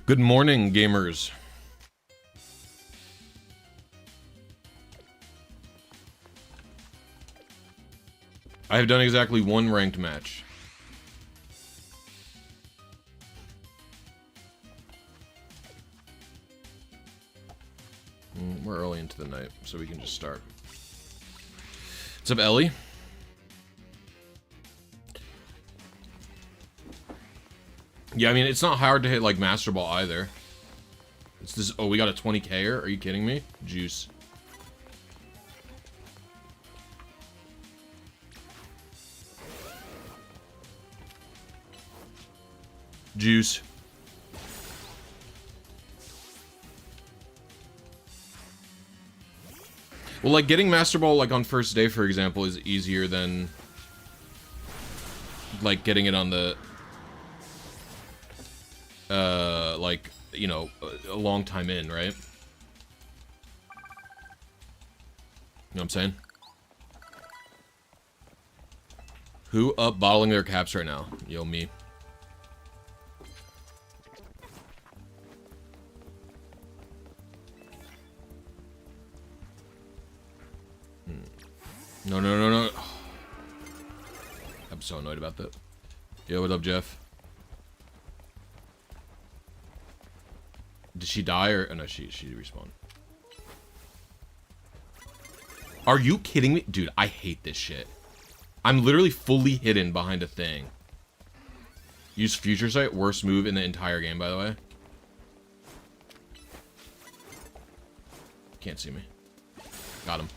Good morning, gamers. I have done exactly one ranked match. We're early into the night, so we can just start. What's up, Ellie? Yeah, I mean, it's not hard to hit, like, Master Ball either. It's this... Oh, we got a 20K-er? Are you kidding me? Juice. Juice. Well, like, getting Master Ball, like, on first day, for example, is easier than... like, getting it on the... like, you know, a long time in, right? You know what I'm saying? Who up bottling their caps right now? Yo, me. No, no, no, no. I'm so annoyed about that. Yo, what up, Jeff? Did she die or... Oh, no, she respawned. Are you kidding me? Dude, I hate this shit. I'm literally fully hidden behind a thing. Use Future Sight. Worst move in the entire game, by the way. Can't see me. Got him.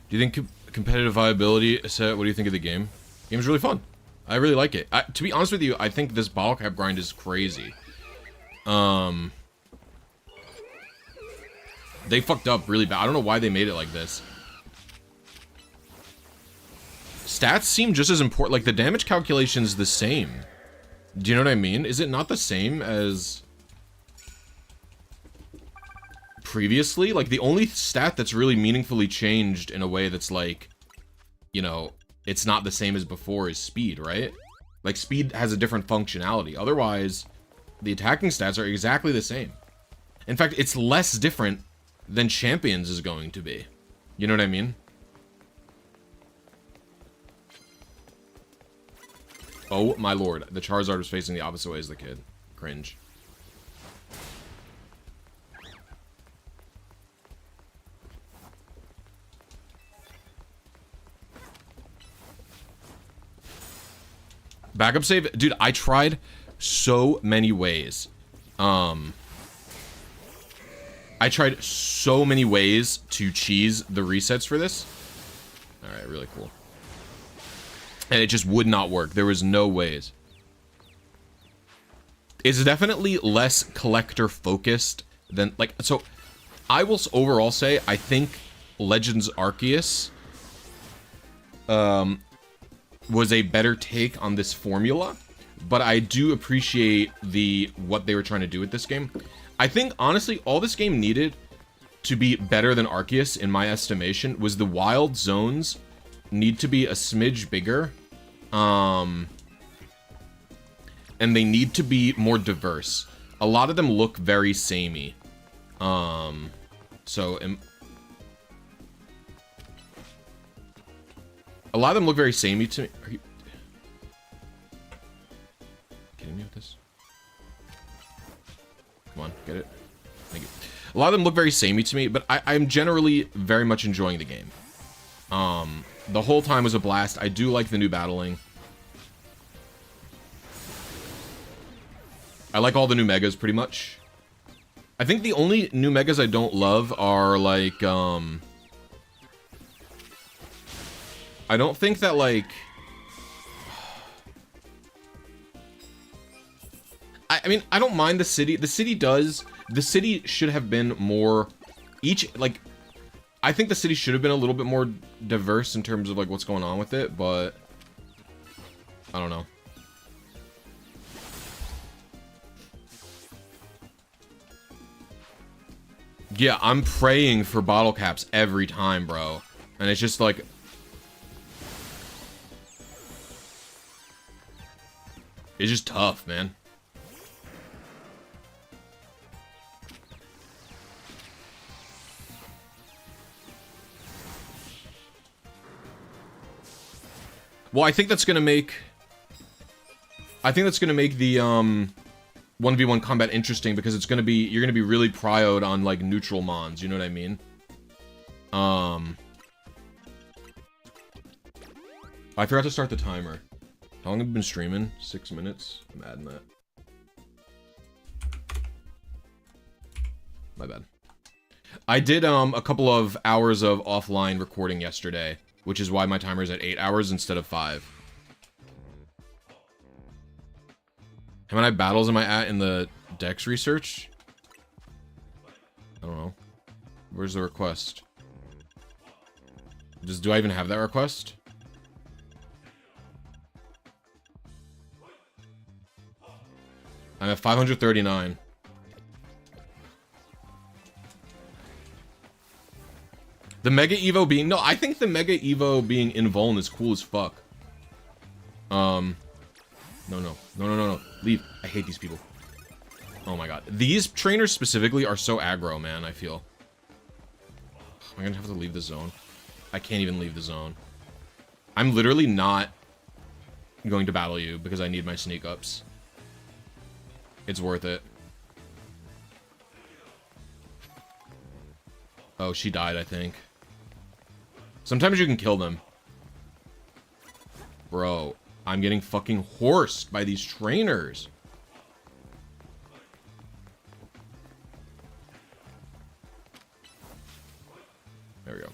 Do you think competitive viability set? What do you think of the game? Game's really fun. I really like it. To be honest with you, I think this bottle cap grind is crazy. They fucked up really bad. I don't know why they made it like this. Stats seem just as important. Like, the damage calculation's the same. Do you know what I mean? Is it not the same as... previously? Like, the only stat that's really meaningfully changed in a way that's like, you know, it's not the same as before is speed, right? Like, speed has a different functionality. Otherwise, the attacking stats are exactly the same. In fact, it's less different than Champions is going to be. You know what I mean? Oh my lord, the Charizard was facing the opposite way as the kid. Cringe. Backup save? Dude, I tried so many ways. I tried so many ways to cheese the resets for this. Alright, really cool. And it just would not work. There was no ways. It's definitely less collector focused than, like, so I will overall say I think Legends Arceus was a better take on this formula, but I do appreciate what they were trying to do with this game. I think, honestly, all this game needed to be better than Arceus, in my estimation, was the wild zones need to be a smidge bigger, and they need to be more diverse. A lot of them look very samey. A lot of them look very samey to me. Are you kidding me with this? Come on, get it. Thank you. A lot of them look very samey to me, but I'm generally very much enjoying the game. The whole time was a blast. I do like the new battling. I like all the new megas pretty much. I think the only new megas I don't love are like, I don't think that, like... I mean, I don't mind the city. The city does... The city should have been more... Like... I think the city should have been a little bit more diverse in terms of, like, what's going on with it, but... I don't know. Yeah, I'm praying for bottle caps every time, bro. And it's just like... It's just tough, man. Well, I think that's gonna make... I think that's gonna make the, 1v1 combat interesting because it's gonna be... You're gonna be really prioed on, like, neutral mons, you know what I mean? I forgot to start the timer. How long have you been streaming? 6 minutes? I'm adding that. My bad. I did, a couple of hours of offline recording yesterday, which is why my timer is at 8 hours instead of 5. How many battles am I at in the Dex research? I don't know. Where's the request? Do I even have that request? I'm at 539. The Mega Evo being... No, I think the Mega Evo being invuln is cool as fuck. No. Leave. I hate these people. Oh my god. These trainers specifically are so aggro, man, I feel. Am I gonna have to leave the zone? I can't even leave the zone. I'm literally not going to battle you because I need my sneak ups. It's worth it. Oh, she died, I think. Sometimes you can kill them. Bro, I'm getting fucking horsed by these trainers. There we go.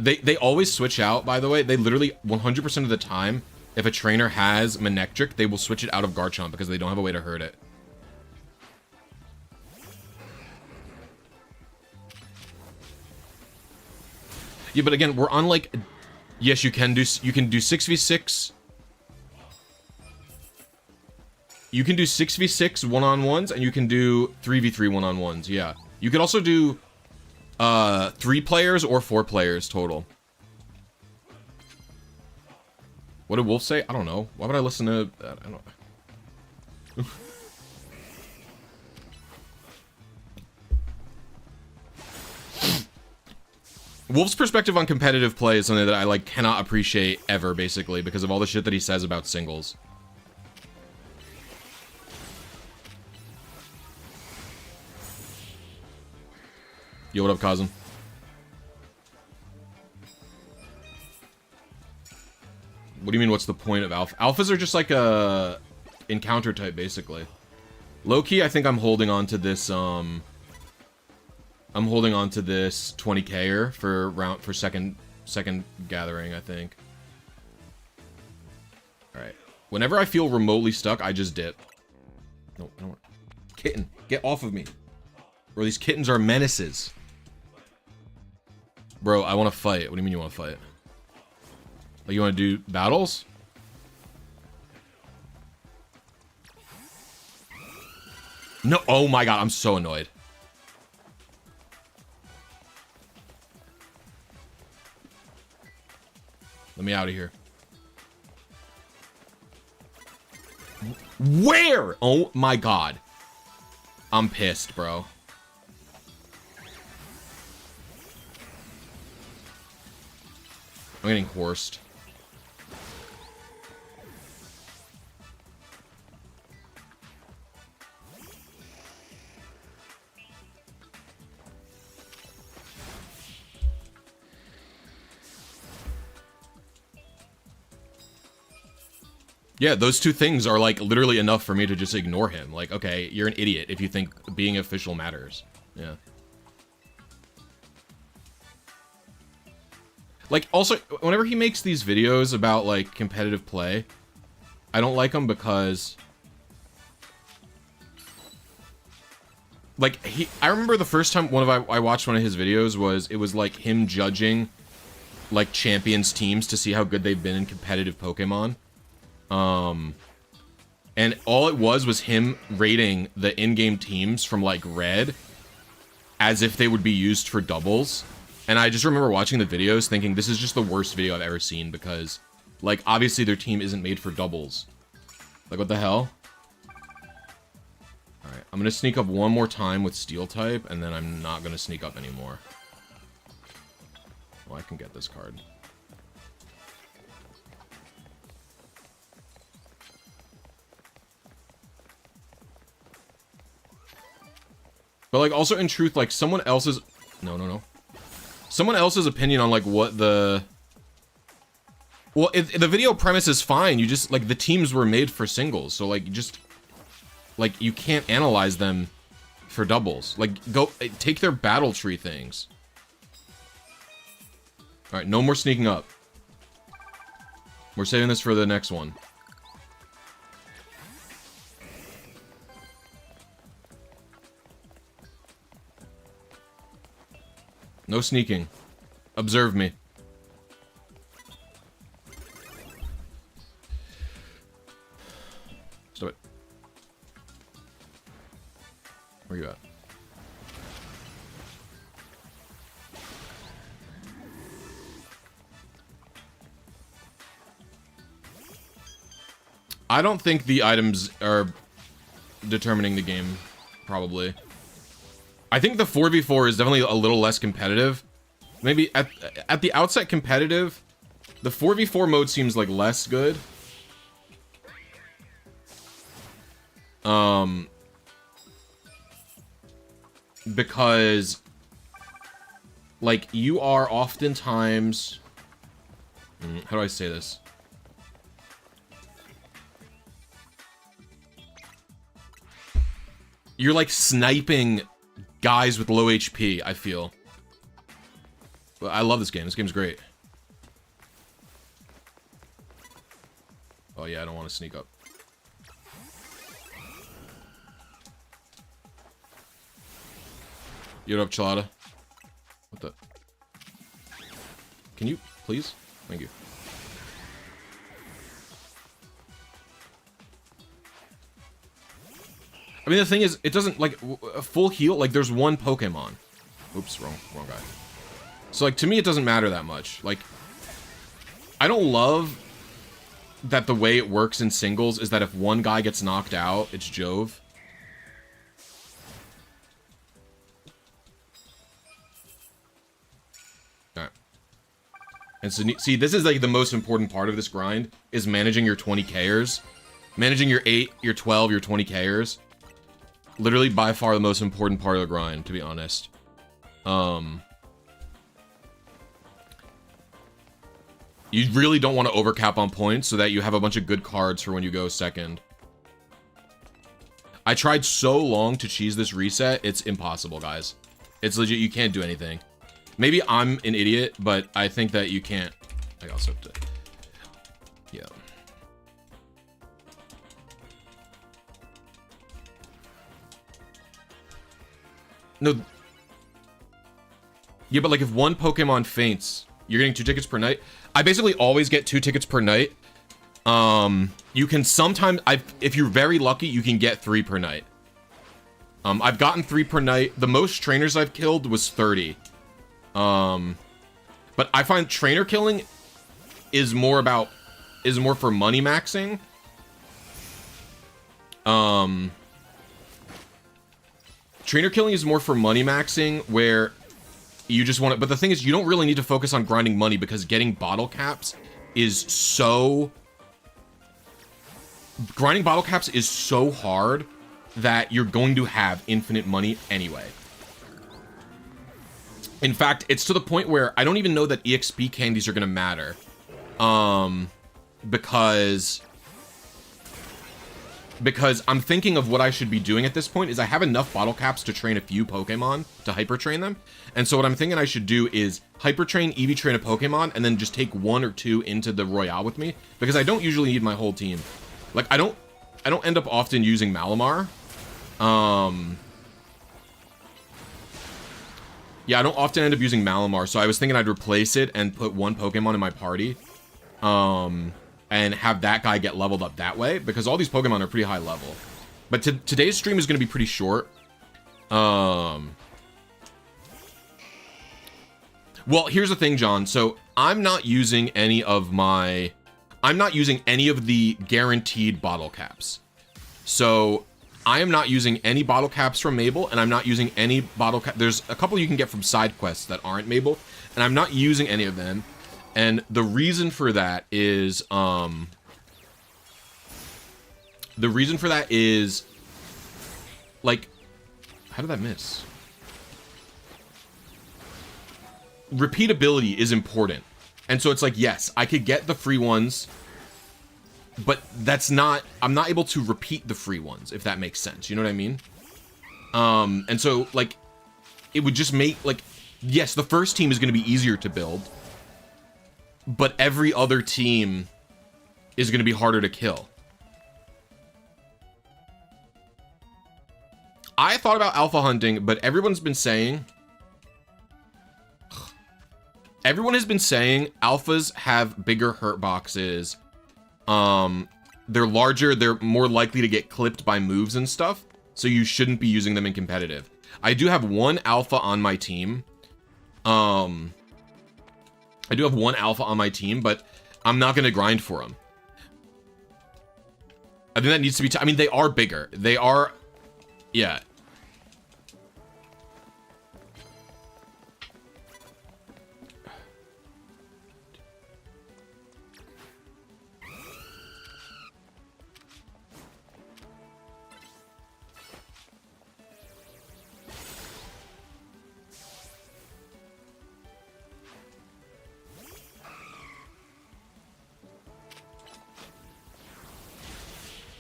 They always switch out, by the way. They literally, 100% of the time, if a trainer has Manectric, they will switch it out of Garchomp because they don't have a way to hurt it. Yeah, but again, we're on like... Yes, you can do 6v6. You can do 6v6 one-on-ones, and you can do 3v3 one-on-ones, yeah. You could also do 3 players or 4 players total. What did Wolf say? I don't know. Why would I listen to that? I don't know. Wolf's perspective on competitive play is something that I, like, cannot appreciate ever, basically, because of all the shit that he says about singles. Yo, what up, Cosm? What do you mean, what's the point of alpha? Alphas are just like a encounter type, basically. Low-key, I think I'm holding on to this, I'm holding on to this 20K-er for second gathering, I think. Alright. Whenever I feel remotely stuck, I just dip. No, I don't want... Kitten, get off of me. Bro, these kittens are menaces. Bro, I want to fight. What do you mean you want to fight? Like, you want to do battles? No, oh my god, I'm so annoyed. Let me out of here. Where? Oh my god. I'm pissed, bro. I'm getting horsed. Yeah, those two things are, like, literally enough for me to just ignore him. Like, okay, you're an idiot if you think being official matters. Yeah. Like, also, whenever he makes these videos about, like, competitive play, I don't like them because... Like, I remember the first time I watched one of his videos it was, like, him judging, like, champions teams to see how good they've been in competitive Pokemon. And all it was him rating the in-game teams from, like, red as if they would be used for doubles. And I just remember watching the videos thinking, this is just the worst video I've ever seen because, like, obviously their team isn't made for doubles. Like, what the hell? Alright, I'm gonna sneak up one more time with Steel type, and then I'm not gonna sneak up anymore. Well, I can get this card. But, like, also in truth, like, someone else's... No. Someone else's opinion on, like, what the... Well, the video premise is fine. You just, like, the teams were made for singles. So, like, you just... Like, you can't analyze them for doubles. Like, go... Take their battle tree things. Alright, no more sneaking up. We're saving this for the next one. No sneaking. Observe me. Stop it. Where you at? I don't think the items are determining the game, probably. I think the 4v4 is definitely a little less competitive. Maybe at the outset competitive, the 4v4 mode seems like less good. Because like you are oftentimes how do I say this? You're like sniping guys with low HP, I feel. But I love this game. This game's great. Oh yeah, I don't want to sneak up. You're up, Chalada. What the? Can you, please? Thank you. I mean, the thing is, it doesn't, like, a full heal, like, there's one Pokemon. Oops, wrong guy. So, like, to me, it doesn't matter that much. Like, I don't love that the way it works in singles is that if one guy gets knocked out, it's Jove. Alright. And so, see, this is, like, the most important part of this grind, is managing your 20k'ers. Managing your 8, your 12, your 20k'ers. Literally, by far, the most important part of the grind, to be honest. You really don't want to overcap on points so that you have a bunch of good cards for when you go second. I tried so long to cheese this reset, it's impossible, guys. It's legit, you can't do anything. Maybe I'm an idiot, but I think that you can't. I also have to... Yeah. No. Yeah, but like if one Pokemon faints, you're getting 2 tickets per night. I basically always get 2 tickets per night. You can sometimes, if you're very lucky, you can get 3 per night. I've gotten 3 per night. The most trainers I've killed was 30. But I find trainer killing is more for money maxing. Trainer killing is more for money maxing, where you just want to... But the thing is, you don't really need to focus on grinding money, because getting bottle caps is so... Grinding bottle caps is so hard that you're going to have infinite money anyway. In fact, it's to the point where I don't even know that EXP candies are going to matter. Because I'm thinking of what I should be doing at this point is I have enough bottle caps to train a few Pokemon, to hyper train them. And so what I'm thinking I should do is hyper train, EV train a Pokemon, and then just take 1 or 2 into the Royale with me. Because I don't usually need my whole team. Like, I don't end up often using Malamar. Yeah, I don't often end up using Malamar, so I was thinking I'd replace it and put 1 Pokemon in my party. and have that guy get leveled up that way, because all these Pokemon are pretty high level. But today's stream is going to be pretty short. Well, here's the thing, John. So I'm not using any of the guaranteed bottle caps. So I am not using any bottle caps from Mabel, and I'm not using any bottle cap. There's a couple you can get from side quests that aren't Mabel, and I'm not using any of them. And the reason for that is, like, how did that miss? Repeatability is important. And so it's like, yes, I could get the free ones, but I'm not able to repeat the free ones, if that makes sense. You know what I mean? And so, like, it would just make, like, yes, the first team is going to be easier to build, but every other team is going to be harder to kill. I thought about alpha hunting, but everyone has been saying alphas have bigger hurt boxes. They're larger, they're more likely to get clipped by moves and stuff, so you shouldn't be using them in competitive. I do have one alpha on my team. But I'm not going to grind for them. I think that needs to be... I mean, they are bigger. They are... Yeah.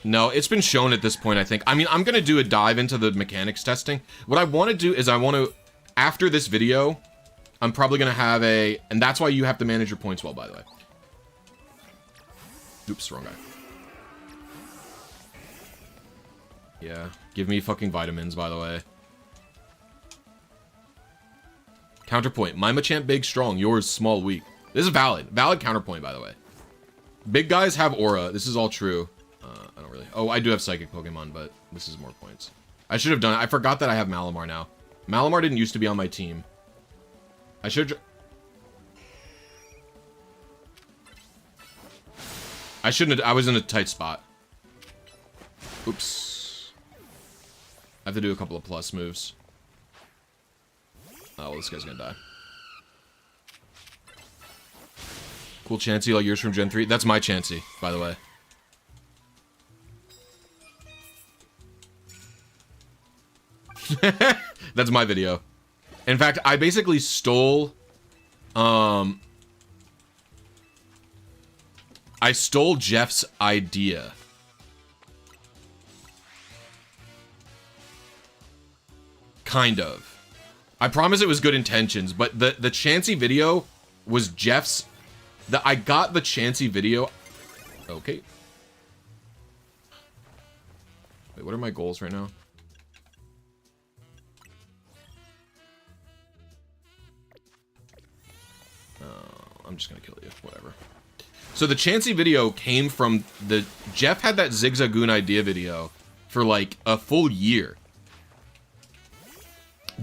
No, it's been shown at this point, I think. I mean, I'm going to do a dive into the mechanics testing. What I want to do is after this video, I'm probably going to have and that's why you have to manage your points well, by the way. Oops, wrong guy. Yeah, give me fucking vitamins, by the way. Counterpoint. My Machamp big, strong. Yours small, weak. This is valid. Valid counterpoint, by the way. Big guys have aura. This is all true. I don't really... Oh, I do have Psychic Pokemon, but this is more points. I should have done it. I forgot that I have Malamar now. Malamar didn't used to be on my team. I should... I shouldn't have... I was in a tight spot. Oops. I have to do a couple of plus moves. Oh, well, this guy's gonna die. Cool Chansey, like yours from Gen 3. That's my Chansey, by the way. That's my video. In fact, I basically stole... I stole Jeff's idea. Kind of. I promise it was good intentions, but the Chansey video was Jeff's... I got the Chansey video... Okay. Wait, what are my goals right now? I'm just gonna kill you. Whatever. So the Chansey video came from Jeff had that Zigzagoon idea video for like a full year.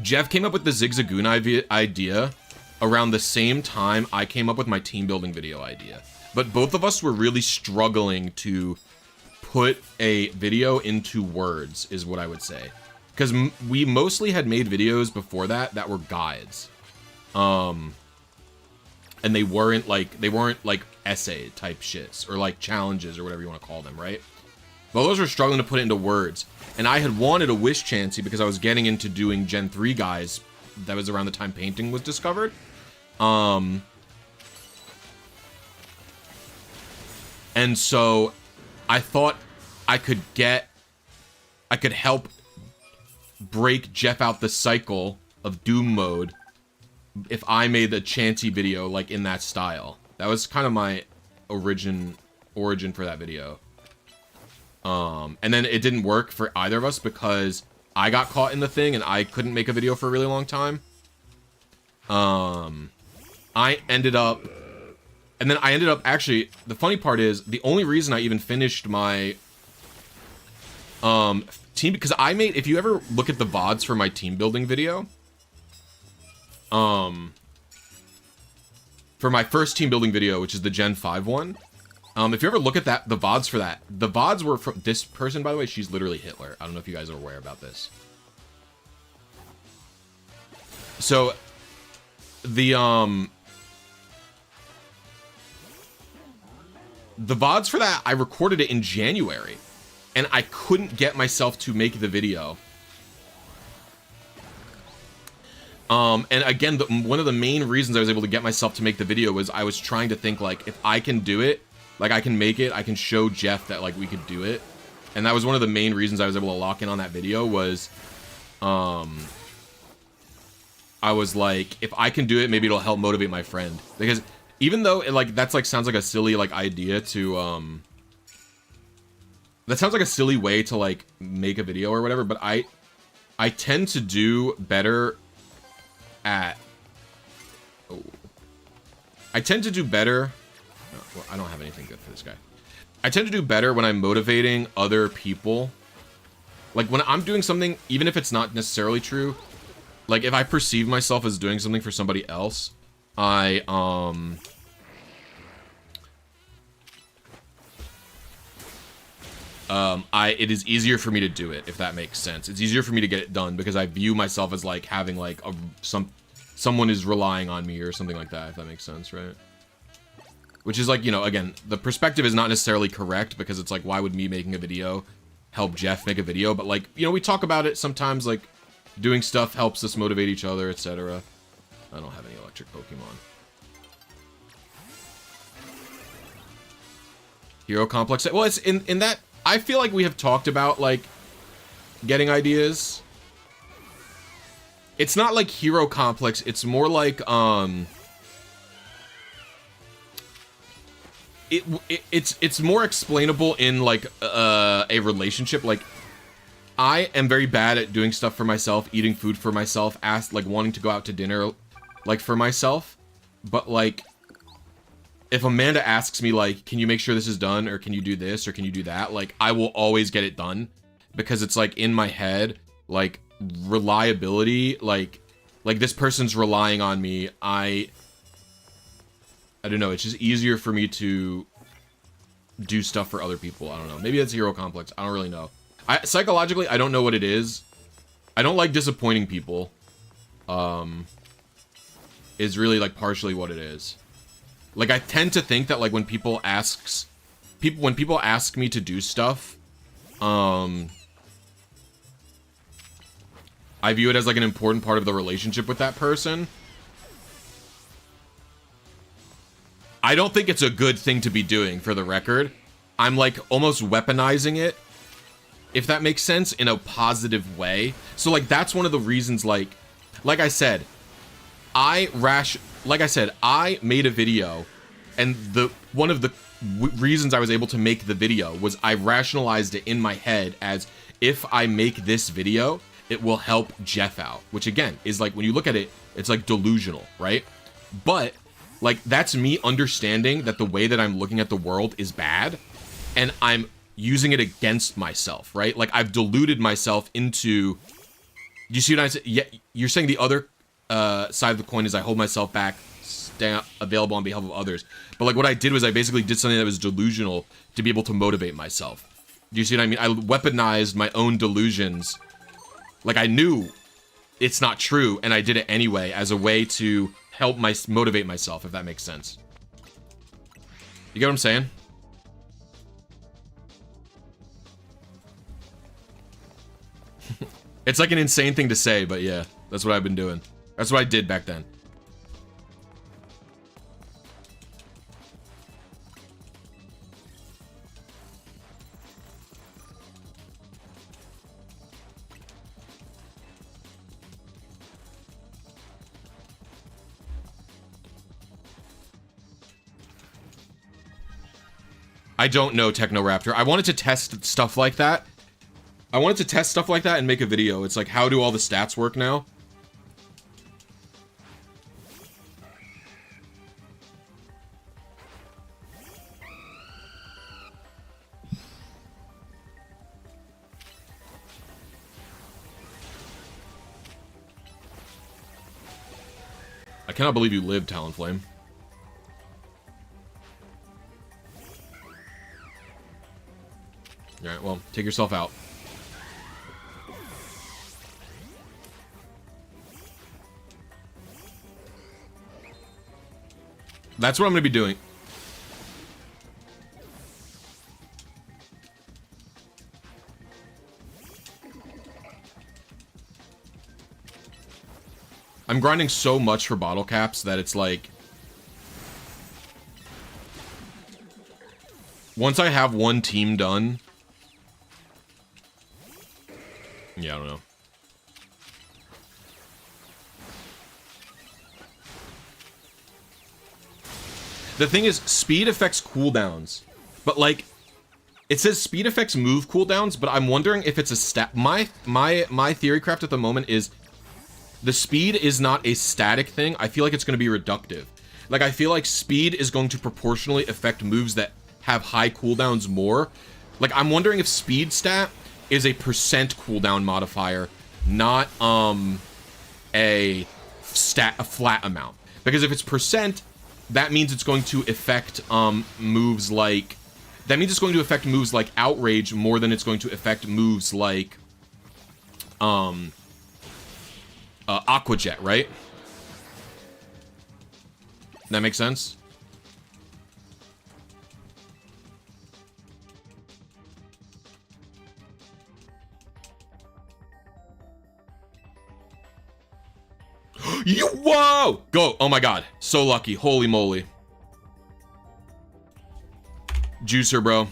Jeff came up with the Zigzagoon idea around the same time I came up with my team building video idea. But both of us were really struggling to put a video into words, is what I would say. Because we mostly had made videos before that were guides. And they weren't like essay type shits or like challenges or whatever you want to call them, right? But those were struggling to put it into words. And I had wanted a Wish Chansey because I was getting into doing Gen 3 guys. That was around the time painting was discovered. And so I thought I could help break Jeff out the cycle of Doom mode if I made the Chansey video like in that style. That was kind of my origin for that video. And then it didn't work for either of us because I got caught in the thing and I couldn't make a video for a really long time. I ended up And then I ended up, actually, the funny part is, the only reason I even finished my team, because I made, if you ever look at the VODs for my team building video, for my first team building video, which is the Gen 5 one, if you ever look at that, the VODs for that, the VODs were from this person, by the way, she's literally Hitler. I don't know if you guys are aware about this. So, the VODs for that, I recorded it in January, and I couldn't get myself to make the video. And again, one of the main reasons I was able to get myself to make the video was I was trying to think, like, if I can do it, like, I can make it, I can show Jeff that, like, we could do it. And that was one of the main reasons I was able to lock in on that video was, I was like, if I can do it, maybe it'll help motivate my friend. Because even though it, like, that's, like, sounds like a silly, like, idea to, that sounds like a silly way to, like, make a video or whatever, but I tend to do better at, I tend to do better, well, I don't have anything good for this guy. I tend to do better when I'm motivating other people. Like, when I'm doing something, even if it's not necessarily true, like, if I perceive myself as doing something for somebody else, it is easier for me to do it, if that makes sense. It's easier for me to get it done because I view myself as, like, having, like, someone is relying on me or something like that, if that makes sense, right? Which is, like, you know, again, the perspective is not necessarily correct because it's like, why would me making a video help Jeff make a video? But, like, you know, we talk about it sometimes, like, doing stuff helps us motivate each other, etc. I don't have any electric Pokemon. Hero Complex. Well, it's in that, I feel like we have talked about, like, getting ideas. It's not like Hero Complex, it's more like, it's more explainable in, like, a relationship. Like, I am very bad at doing stuff for myself, eating food for myself, like, wanting to go out to dinner, like, for myself. But, like, if Amanda asks me, like, can you make sure this is done, or can you do this, or can you do that, like, I will always get it done, because it's, like, in my head, like, reliability, like this person's relying on me, I don't know, it's just easier for me to do stuff for other people. I don't know, maybe it's Hero Complex, I don't really know. Psychologically, I don't know what it is. I don't like disappointing people, is really, like, partially what it is. Like, I tend to think that, like, when people ask me to do stuff, I view it as, like, an important part of the relationship with that person. I don't think it's a good thing to be doing, for the record. I'm, like, almost weaponizing it, if that makes sense, in a positive way. So, like, that's one of the reasons, like I said, I made a video, and one of the reasons I was able to make the video was I rationalized it in my head as, if I make this video, it will help Jeff out, which, again, is, like, when you look at it, it's, like, delusional, right? But, like, that's me understanding that the way that I'm looking at the world is bad, and I'm using it against myself, right? Like, I've deluded myself into, you see what I said? Yeah, you're saying the other side of the coin is I hold myself back, stay available on behalf of others. But, like, what I did was I basically did something that was delusional to be able to motivate myself. Do you see what I mean? I weaponized my own delusions. Like, I knew it's not true, and I did it anyway as a way to help motivate myself, if that makes sense. You get what I'm saying? It's, like, an insane thing to say, but yeah, that's what I've been doing. That's what I did back then. I don't know, Technoraptor. I wanted to test stuff like that. I wanted to test stuff like that and make a video. It's like, how do all the stats work now? cannot believe you lived, Talonflame. Alright, well, take yourself out. That's what I'm going to be doing. I'm grinding so much for bottle caps that it's like... Once I have one team done... Yeah, I don't know. The thing is, speed affects cooldowns. But like, it says speed affects move cooldowns, but I'm wondering if it's a stat. My theory craft at the moment is the speed is not a static thing. I feel like it's going to be reductive. Like, I feel like speed is going to proportionally affect moves that have high cooldowns more. Like, I'm wondering if speed stat is a percent cooldown modifier, not a flat amount. Because if it's percent, that means it's going to affect moves like... That means it's going to affect moves like Outrage more than it's going to affect moves like Aqua Jet, right? That makes sense? Whoa! Go! Oh my god. So lucky. Holy moly. Juicer, bro.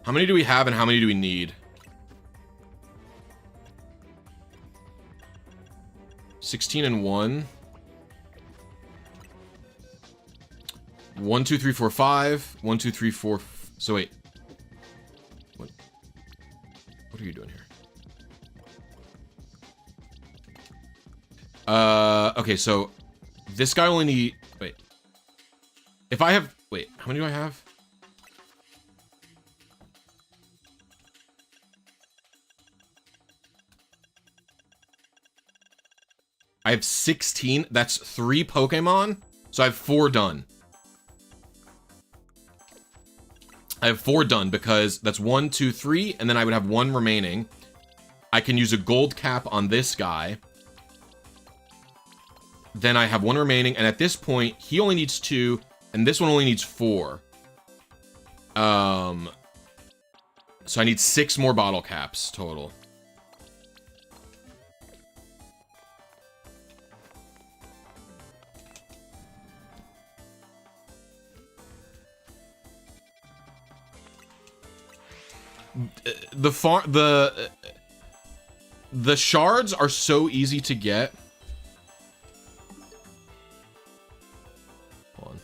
How many do we have and how many do we need? 16 and 1. 1, 2, 3, 4, 5. 1, 2, 3, 4. So wait. What are you doing here? Okay, so this guy only need... Wait. If I have... Wait, how many do I have? I have 16. That's 3 Pokemon. So I have 4 done. I have 4 done because that's 1, 2, 3, and then I would have 1 remaining. I can use a gold cap on this guy. Then I have 1 remaining, and at this point, he only needs 2, and this one only needs 4. So I need 6 more bottle caps total. The shards are so easy to get. Hold on.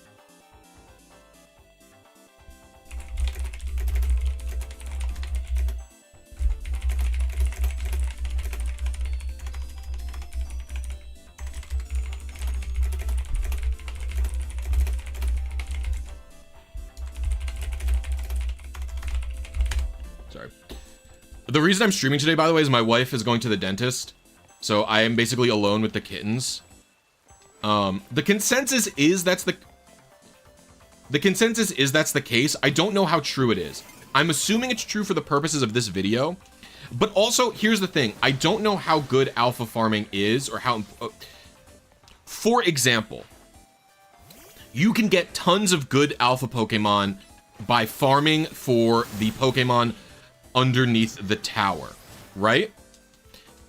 Sorry. The reason I'm streaming today, by the way, is my wife is going to the dentist. So I am basically alone with the kittens. The consensus is that's the case. I don't know how true it is. I'm assuming it's true for the purposes of this video. But also, here's the thing. I don't know how good alpha farming is or how... For example, you can get tons of good alpha Pokemon by farming for the Pokemon underneath the tower, right?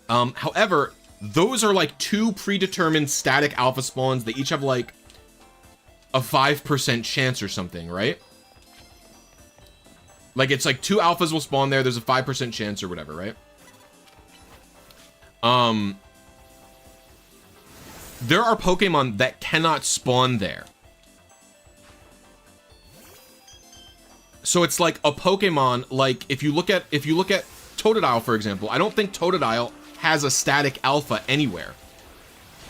However, those are like 2 predetermined static alpha spawns. They each have like a 5% chance or something, right? Like it's like 2 alphas will spawn there. There's a 5% chance or whatever, right? There are Pokemon that cannot spawn there. So it's like a Pokemon, like if you look at Totodile, for example, I don't think Totodile has a static alpha anywhere.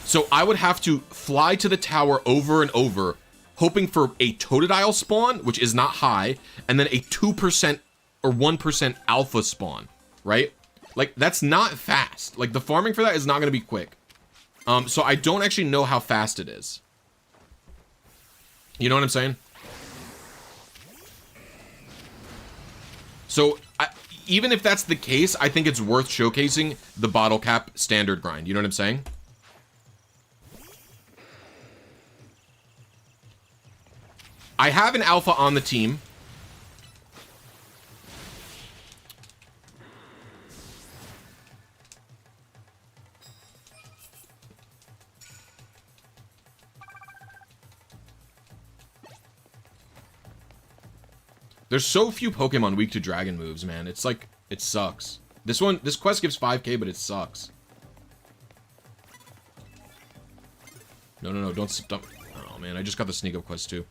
So I would have to fly to the tower over and over, hoping for a Totodile spawn, which is not high, and then a 2% or 1% alpha spawn, right? Like, that's not fast. Like, the farming for that is not going to be quick. So I don't actually know how fast it is. You know what I'm saying? So, even if that's the case, I think it's worth showcasing the bottle cap standard grind. You know what I'm saying? I have an alpha on the team. There's so few Pokemon weak to dragon moves, man. It's like, it sucks. This quest gives 5k, but it sucks. No, don't stop. Oh, man, I just got the sneak up quest, too.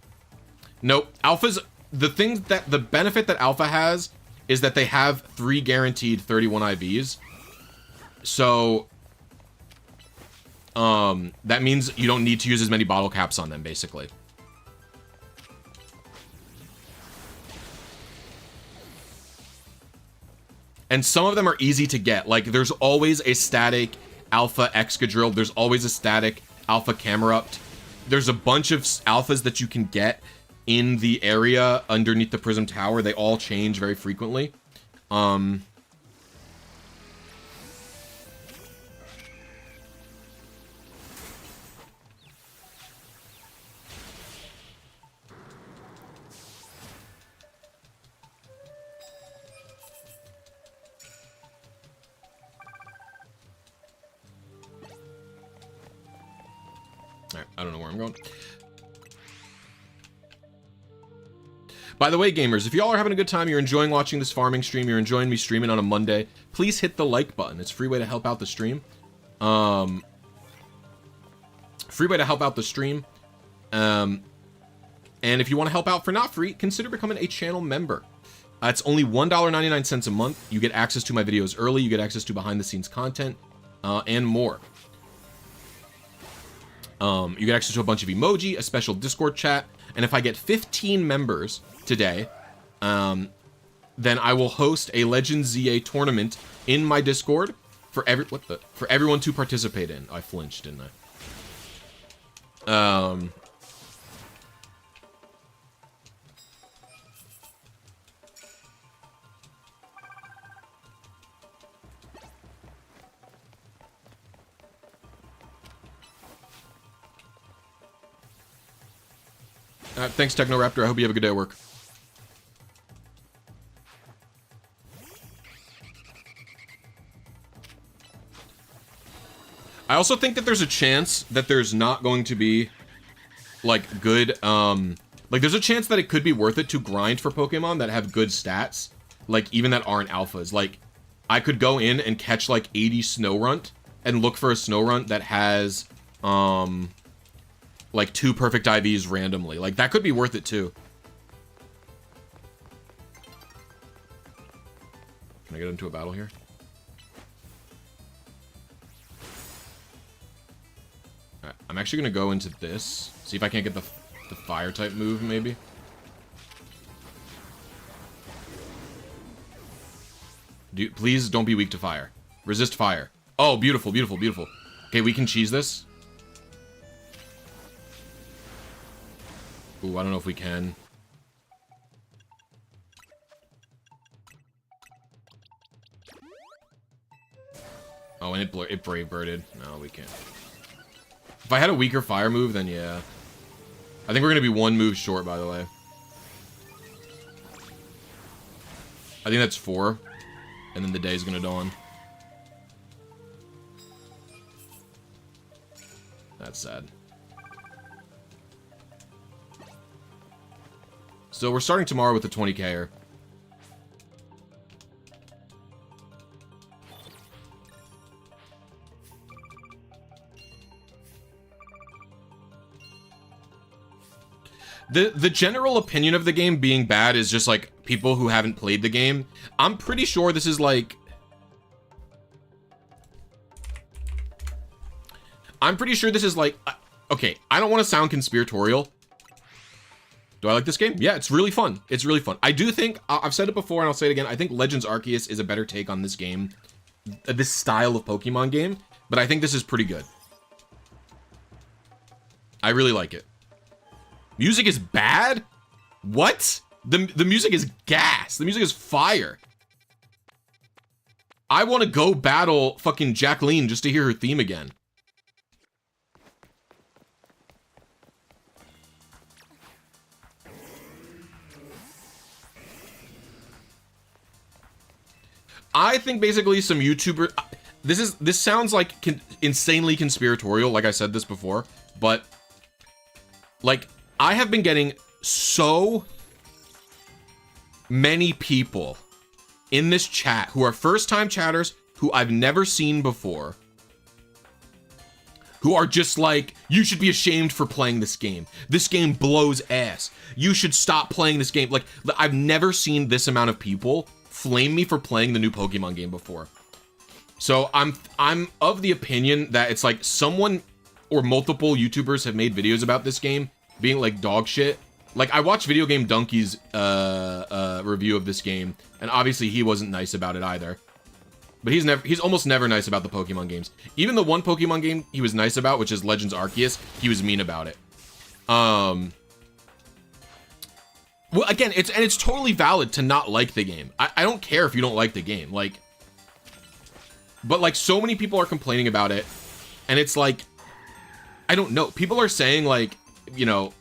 Nope, alphas, the benefit that alpha has is that they have 3 guaranteed 31 IVs. So, that means you don't need to use as many bottle caps on them, basically. And some of them are easy to get. Like, there's always a static alpha Excadrill. There's always a static alpha Camerupt. There's a bunch of alphas that you can get in the area underneath the Prism Tower. They all change very frequently. Alright, I don't know where I'm going. By the way, gamers, if y'all are having a good time, you're enjoying watching this farming stream, you're enjoying me streaming on a Monday, please hit the like button. It's a free way to help out the stream. Free way to help out the stream. And if you want to help out for not free, consider becoming a channel member. It's only $1.99 a month. You get access to my videos early, you get access to behind-the-scenes content, and more. You get access to a bunch of emoji, a special Discord chat, and if I get 15 members today, then I will host a Legends ZA tournament in my Discord for everyone to participate in. I flinched, didn't I? Thanks, Technoraptor. I hope you have a good day at work. I also think that there's a chance that there's not going to be, like, good, like, there's a chance that it could be worth it to grind for Pokemon that have good stats, like, even that aren't alphas. Like, I could go in and catch, like, 80 Snorunt and look for a Snorunt that has, like 2 perfect IVs randomly. Like, that could be worth it too. Can I get into a battle here? Alright, I'm actually gonna go into this. See if I can't get the fire type move, maybe. Dude, please don't be weak to fire. Resist fire. Oh, beautiful, beautiful, beautiful. Okay, we can cheese this. Ooh, I don't know if we can. Oh, and it Brave Birded. No, we can't. If I had a weaker fire move, then yeah. I think we're gonna be 1 move short, by the way. I think that's 4. And then the day's gonna dawn. That's sad. So we're starting tomorrow with the 20K-er. The general opinion of the game being bad is just like people who haven't played the game. I'm pretty sure this is like... Okay, I don't want to sound conspiratorial. Do I like this game? Yeah, it's really fun. It's really fun. I do think, I've said it before and I'll say it again, I think Legends Arceus is a better take on this game, this style of Pokemon game, but I think this is pretty good. I really like it. Music is bad? What? The music is gas. The music is fire. I want to go battle fucking Jacqueline just to hear her theme again. I think basically some YouTuber, this sounds like insanely conspiratorial, like I said this before, but like I have been getting so many people in this chat who are first-time chatters who I've never seen before, who are just like, you should be ashamed for playing this game. This game blows ass. You should stop playing this game. Like, I've never seen this amount of people flame me for playing the new Pokemon game before. So I'm of the opinion that it's like someone or multiple YouTubers have made videos about this game being like dog shit. Like, I watched Video Game Donkey's review of this game, and obviously he wasn't nice about it either. But he's almost never nice about the Pokemon games. Even the one Pokemon game he was nice about, which is Legends Arceus, he was mean about it. Well, again, it's totally valid to not like the game. I don't care if you don't like the game, like, but like so many people are complaining about it, and it's like, I don't know. People are saying like, you know,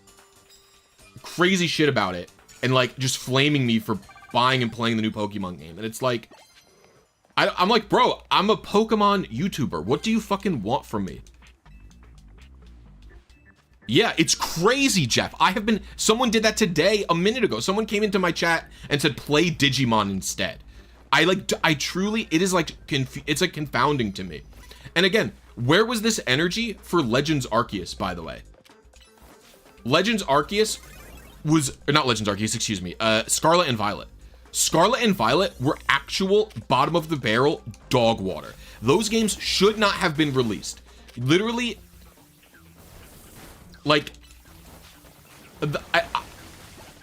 crazy shit about it, and like just flaming me for buying and playing the new Pokemon game, and it's like, I'm like, bro, I'm a Pokemon YouTuber. What do you fucking want from me? Yeah, it's crazy, Jeff. Someone did that today, a minute ago. Someone came into my chat and said, play Digimon instead. I truly, it is like, it's like confounding to me. And again, where was this energy for Legends Arceus, by the way? Legends Arceus was, or not Legends Arceus, excuse me, Scarlet and Violet. Scarlet and Violet were actual bottom of the barrel dog water. Those games should not have been released. Literally, like,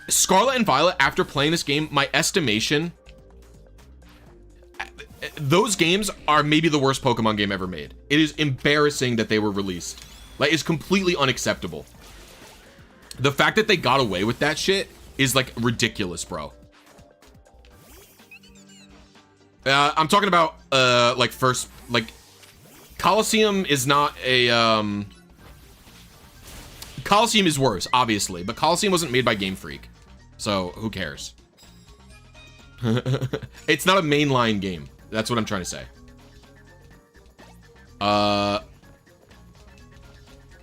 Scarlet and Violet, after playing this game, my estimation, those games are maybe the worst Pokemon game ever made. It is embarrassing that they were released. Like, it's completely unacceptable. The fact that they got away with that shit is like ridiculous, bro. I'm talking about like first, like, Coliseum is not a Coliseum is worse, obviously, but Coliseum wasn't made by Game Freak, so who cares? It's not a mainline game. That's what I'm trying to say.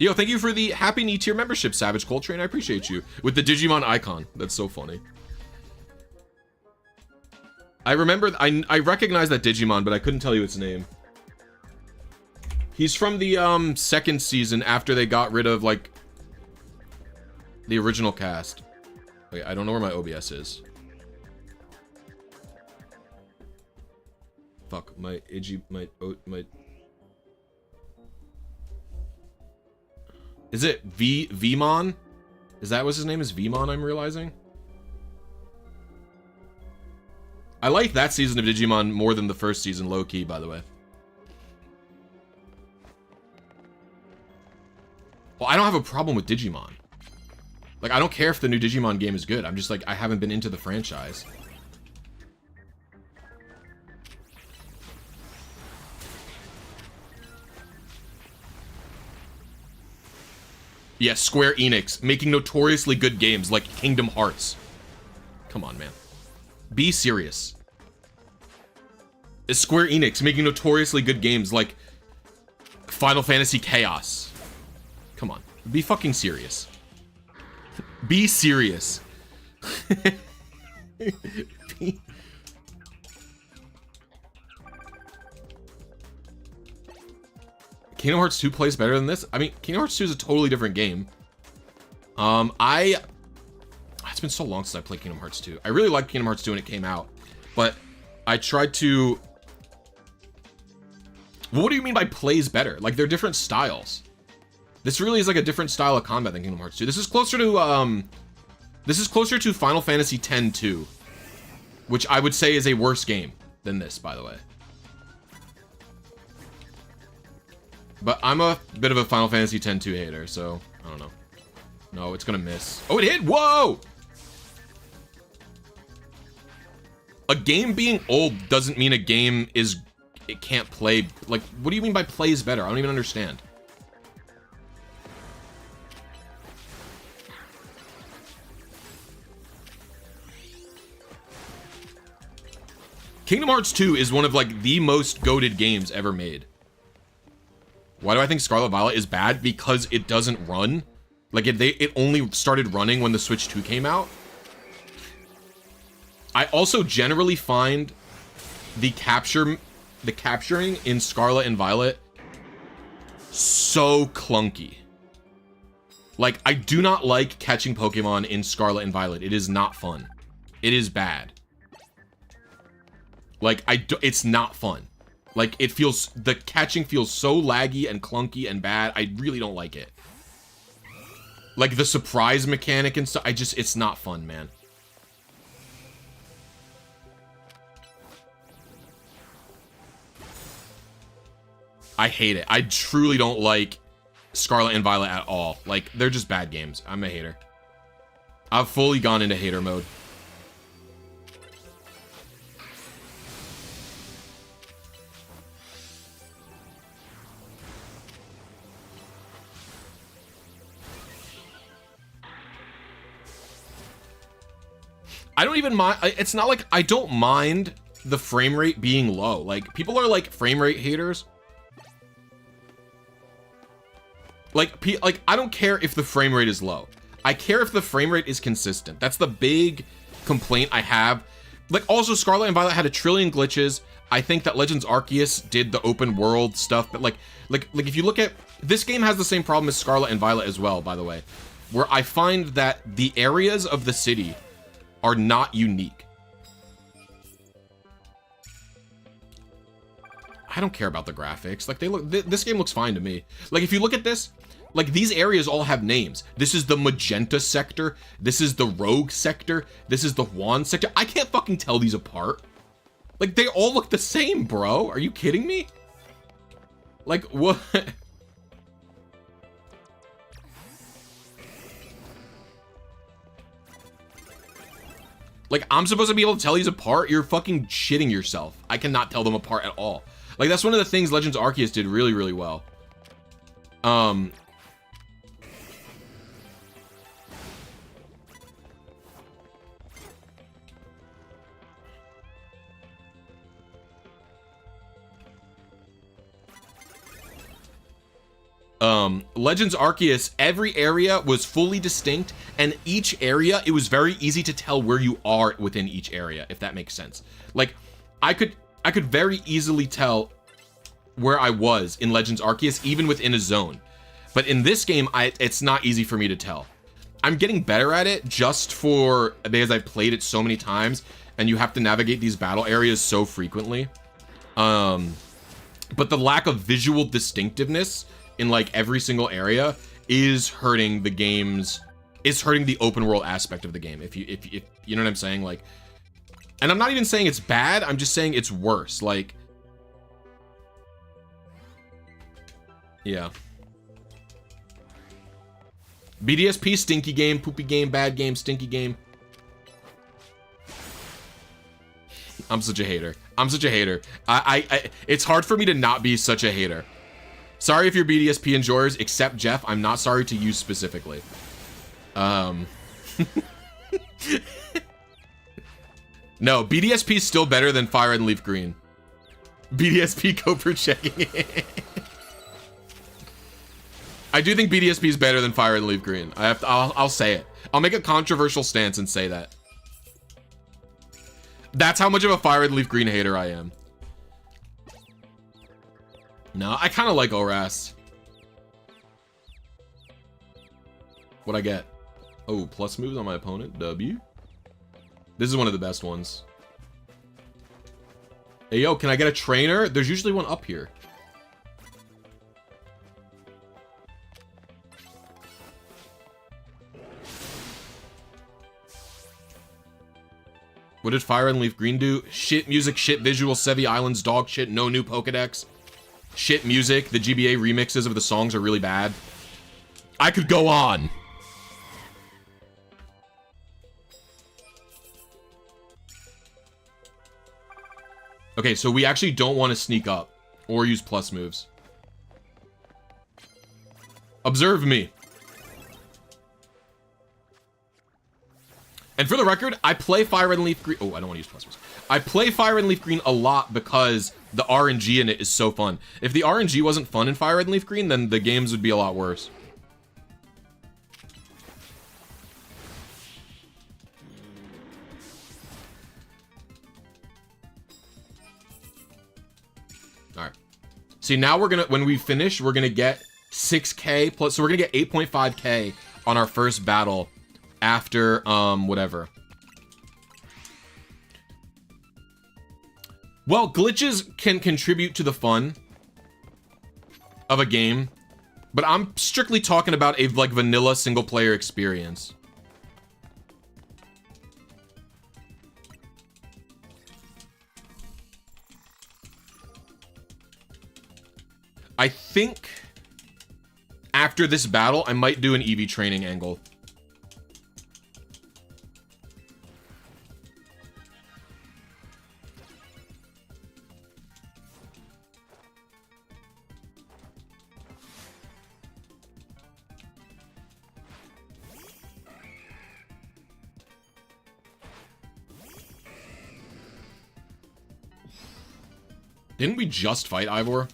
Yo, thank you for the Happy New Tier membership, Savage Coltrane. I appreciate you. With the Digimon icon. That's so funny. I remember, I recognize that Digimon, but I couldn't tell you its name. He's from the second season after they got rid of, like, the original cast. Wait, I don't know where my OBS is. Fuck, my is it Vmon? Is that what his name is? Vmon, I'm realizing? I like that season of Digimon more than the first season, low-key, by the way. Well, I don't have a problem with Digimon. Like, I don't care if the new Digimon game is good. I'm just like, I haven't been into the franchise. Yes, Square Enix, making notoriously good games like Kingdom Hearts. Come on, man. Be serious. Is Square Enix making notoriously good games like Final Fantasy Chaos? Come on. Be fucking serious. Be serious. Kingdom Hearts 2 plays better than this? I mean, Kingdom Hearts 2 is a totally different game. It's been so long since I played Kingdom Hearts 2. I really liked Kingdom Hearts 2 when it came out, but I tried to... Well, what do you mean by plays better? Like, they're different styles. This really is like a different style of combat than Kingdom Hearts 2. This is closer to, This is closer to Final Fantasy X-2, which I would say is a worse game than this, by the way. But I'm a bit of a Final Fantasy X-2 hater, so I don't know. No, it's gonna miss. Oh, it hit! Whoa! A game being old doesn't mean a game it can't play. Like, what do you mean by plays better? I don't even understand. Kingdom Hearts 2 is one of, like, the most goated games ever made. Why do I think Scarlet Violet is bad? Because it doesn't run. Like, it only started running when the Switch 2 came out. I also generally find the capturing in Scarlet and Violet so clunky. Like, I do not like catching Pokemon in Scarlet and Violet. It is not fun. It is bad. Like, it's not fun. Like, the catching feels so laggy and clunky and bad. I really don't like it. Like, the surprise mechanic and stuff, it's not fun, man. I hate it. I truly don't like Scarlet and Violet at all. Like, they're just bad games. I'm a hater. I've fully gone into hater mode. I don't even mind. It's not like I don't mind the frame rate being low. Like, people are like frame rate haters. Like, I don't care if the frame rate is low. I care if the frame rate is consistent. That's the big complaint I have. Like, also, Scarlet and Violet had a trillion glitches. I think that Legends Arceus did the open world stuff, but like if you look at this game has the same problem as Scarlet and Violet as well, by the way, where I find that the areas of the city are not unique. I don't care about the graphics. Like, this game looks fine to me. Like, if you look at this, like, these areas all have names. This is the Magenta sector. This is the Rogue sector. This is the Juan sector. I can't fucking tell these apart. Like, they all look the same, bro. Are you kidding me? Like, what? Like, I'm supposed to be able to tell these apart? You're fucking shitting yourself. I cannot tell them apart at all. Like, that's one of the things Legends Arceus did really, really well. Legends Arceus, every area was fully distinct, and each area, it was very easy to tell where you are within each area, if that makes sense. Like, I could very easily tell where I was in Legends Arceus, even within a zone. But in this game, it's not easy for me to tell. I'm getting better at it just because I've played it so many times, and you have to navigate these battle areas so frequently. But the lack of visual distinctiveness in like every single area is hurting the game's, is hurting the open world aspect of the game. If you know what I'm saying, like, and I'm not even saying it's bad, I'm just saying it's worse. Like, yeah. BDSP, stinky game, poopy game, bad game, stinky game. I'm such a hater. I'm such a hater. It's hard for me to not be such a hater. Sorry if you're BDSP enjoyers, except Jeff. I'm not sorry to you specifically. No, BDSP is still better than Fire and Leaf Green. BDSP Cobra checking. I do think BDSP is better than Fire and Leaf Green. I'll say it. I'll make a controversial stance and say that. That's how much of a Fire and Leaf Green hater I am. No, I kind of like ORAS. What'd I get? Oh, plus moves on my opponent. W. This is one of the best ones. Hey, yo, can I get a trainer? There's usually one up here. What did Fire and Leaf Green do? Shit music, shit visual, Sevi Islands, dog shit, no new Pokedex. Shit music, the GBA remixes of the songs are really bad. I could go on. Okay, so we actually don't want to sneak up or use plus moves. Observe me. And for the record, I play Fire and Leaf Green. Oh, I don't want to use plus moves. I play Fire and Leaf Green a lot because the RNG in it is so fun. If the RNG wasn't fun in Fire and Leaf Green, then the games would be a lot worse. Alright. See, now we're gonna, when we finish, we're gonna get 6k plus, so we're gonna get 8.5k on our first battle after, whatever. Well, glitches can contribute to the fun of a game, but I'm strictly talking about a, like, vanilla single-player experience. I think after this battle, I might do an EV training angle. Didn't we just fight Ivor?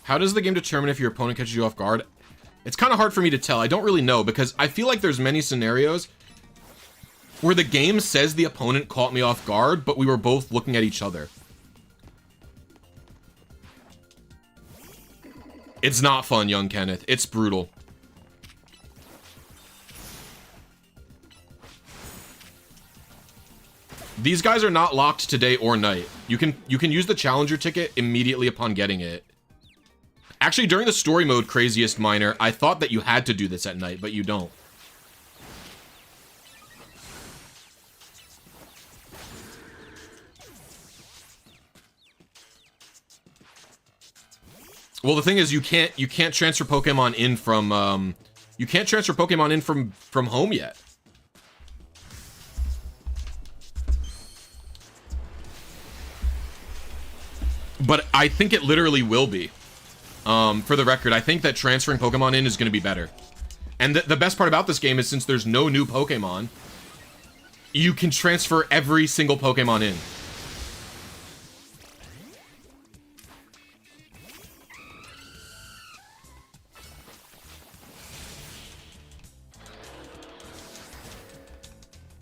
How does the game determine if your opponent catches you off guard? It's kind of hard for me to tell. I don't really know because I feel like there's many scenarios where the game says the opponent caught me off guard, but we were both looking at each other. It's not fun, young Kenneth. It's brutal. These guys are not locked today or night. You can use the challenger ticket immediately upon getting it. Actually, during the story mode, Craziest Miner, I thought that you had to do this at night, but you don't. Well, the thing is, you can't transfer Pokemon in from you can't transfer Pokemon in from home yet. But I think it literally will be. For the record, I think that transferring Pokemon in is going to be better. And the best part about this game is since there's no new Pokemon, you can transfer every single Pokemon in.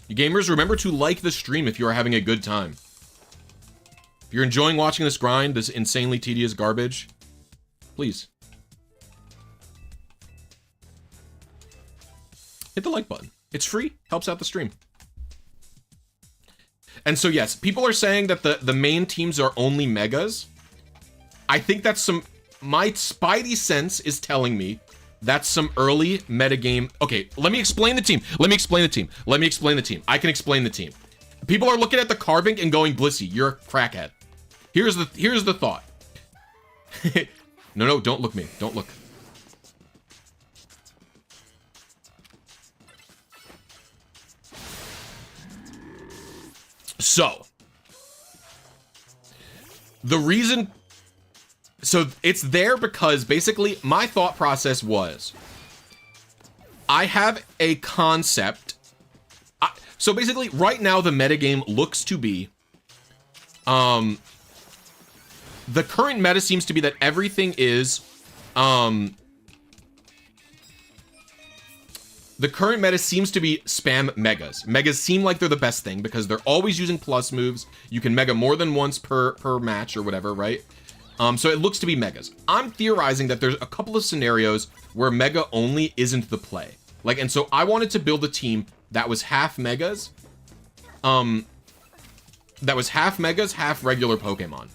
You gamers, remember to like the stream if you are having a good time. If you're enjoying watching this grind, this insanely tedious garbage, please hit the like button. It's free, helps out the stream. And so yes, people are saying that the main teams are only megas. I think that's some, my spidey sense is telling me that's some early metagame. Okay, let me explain the team. Let me explain the team. Let me explain the team. I can explain the team. People are looking at the Carbink and going, Blissy, you're a crackhead. Here's the thought. No, don't look me. Don't look. So, the reason... So, it's there because, basically, my thought process was... I have a concept... So, basically, right now, the metagame looks to be... The current meta seems to be that everything is... The current meta seems to be spam megas. Megas seem like they're the best thing because they're always using plus moves. You can mega more than once per match or whatever, right? So it looks to be megas. I'm theorizing that there's a couple of scenarios where mega only isn't the play. Like, and so I wanted to build a team that was half megas, half regular Pokemon.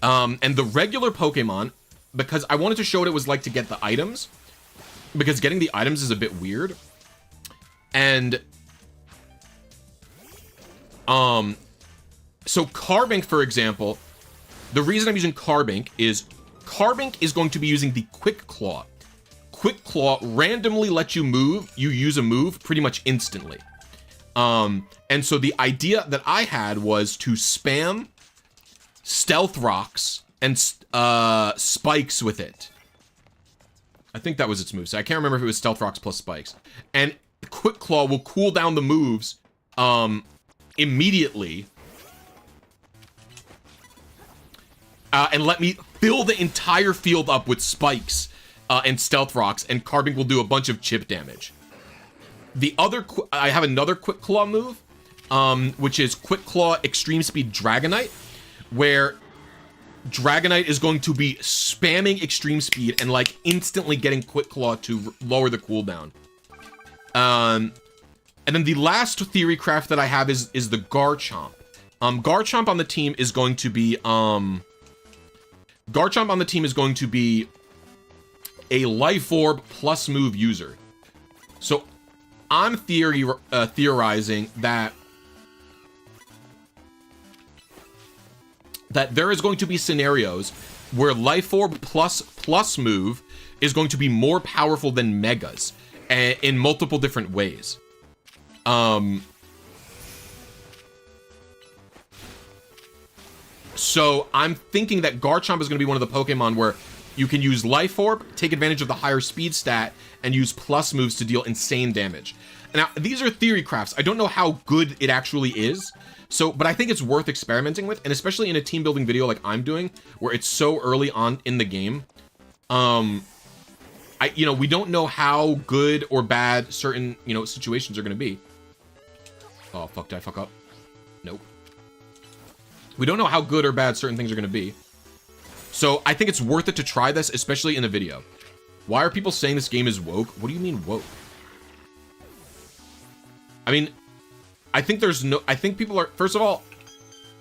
And the regular Pokemon, because I wanted to show what it was like to get the items, because getting the items is a bit weird. And so Carbink, for example, the reason I'm using Carbink is going to be using the Quick Claw. Quick Claw randomly lets you use a move pretty much instantly. And so the idea that I had was to spam Stealth Rocks and Spikes with it. I think that was its moveset. I can't remember if it was Stealth Rocks plus Spikes. And Quick Claw will cool down the moves immediately. And let me fill the entire field up with Spikes and Stealth Rocks, and Carbink will do a bunch of chip damage. I have another Quick Claw move, which is Quick Claw Extreme Speed Dragonite, where Dragonite is going to be spamming Extreme Speed and like instantly getting Quick Claw to lower the cooldown. And then the last theory craft that I have is the Garchomp. Garchomp on the team is going to be a Life Orb plus move user. So I'm theorizing that there is going to be scenarios where Life Orb plus move is going to be more powerful than Megas in multiple different ways. So I'm thinking that Garchomp is going to be one of the Pokemon where you can use Life Orb, take advantage of the higher speed stat, and use plus moves to deal insane damage. Now, these are theory crafts. I don't know how good it actually is. But I think it's worth experimenting with, and especially in a team building video like I'm doing, where it's so early on in the game. We don't know how good or bad certain, situations are going to be. Oh, fuck, did I fuck up? Nope. We don't know how good or bad certain things are going to be. So I think it's worth it to try this, especially in a video. Why are people saying this game is woke? What do you mean woke? I mean, I think people are, first of all,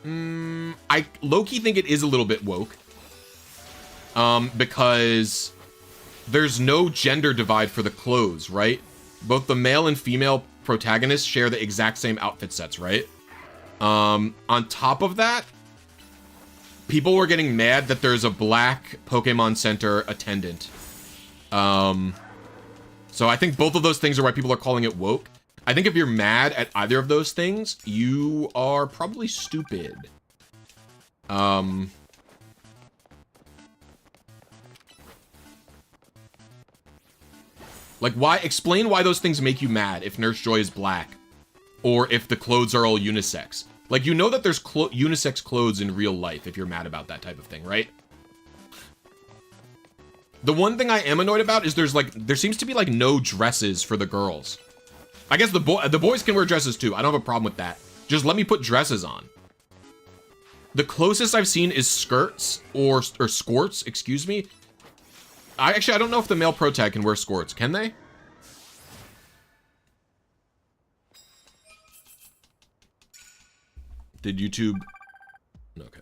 I low-key think it is a little bit woke. Because there's no gender divide for the clothes, right? Both the male and female protagonists share the exact same outfit sets, right? On top of that, people were getting mad that there's a black Pokemon Center attendant. So I think both of those things are why people are calling it woke. I think if you're mad at either of those things, you are probably stupid. Like, explain why those things make you mad if Nurse Joy is black, or if the clothes are all unisex. Like, you know that there's unisex clothes in real life if you're mad about that type of thing, right? The one thing I am annoyed about is there seems to be like no dresses for the girls. I guess the boys can wear dresses too. I don't have a problem with that. Just let me put dresses on. The closest I've seen is skirts or skirts, excuse me. I don't know if the male protag can wear skirts. Can they? Did YouTube? Okay.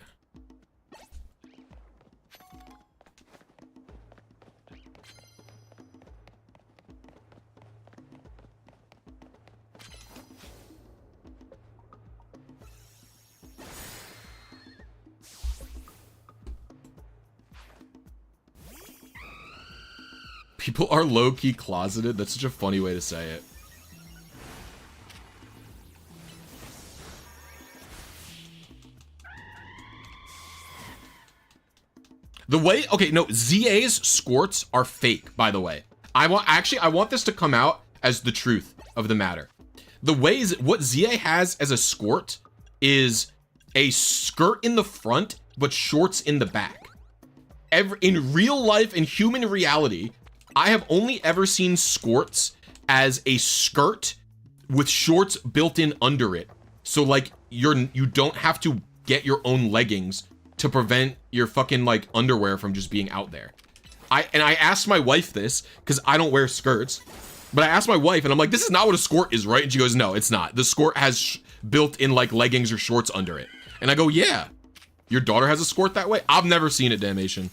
People are low-key closeted. That's such a funny way to say it. Okay, no, ZA's squirts are fake, by the way. I want this to come out as the truth of the matter. What ZA has as a squirt is a skirt in the front, but shorts in the back. In real life, in human reality, I have only ever seen squirts as a skirt with shorts built in under it. So like you don't have to get your own leggings to prevent your fucking like underwear from just being out there. I asked my wife this because I don't wear skirts, But I asked my wife, and I'm like, this is not what a skort is, right? And she goes, no, it's not. The skort has built-in, like, leggings or shorts under it. And I go, yeah. Your daughter has a skort that way? I've never seen it, Damnation.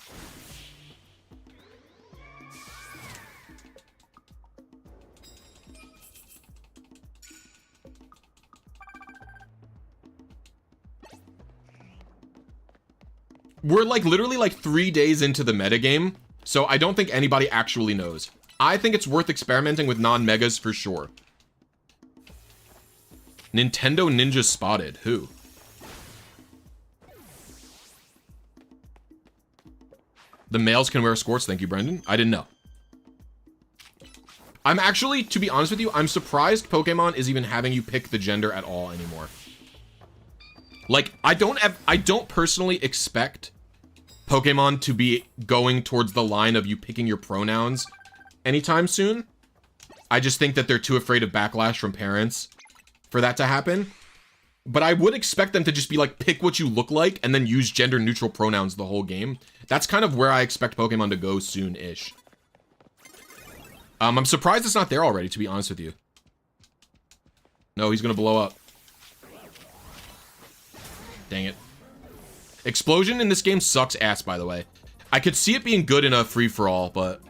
We're, like, literally, like, 3 days into the metagame, so I don't think anybody actually knows. I think it's worth experimenting with non-megas for sure. Nintendo Ninja spotted. Who? The males can wear skirts. Thank you, Brendan. I didn't know. I'm actually, to be honest with you, I'm surprised Pokemon is even having you pick the gender at all anymore. Like, I don't personally expect Pokemon to be going towards the line of you picking your pronouns anytime soon. I just think that they're too afraid of backlash from parents for that to happen. But I would expect them to just be like, pick what you look like and then use gender neutral pronouns the whole game. That's kind of where I expect Pokemon to go soon-ish. I'm surprised it's not there already, to be honest with you. No, he's gonna blow up. Dang it. Explosion in this game sucks ass, by the way. I could see it being good in a free-for-all, but...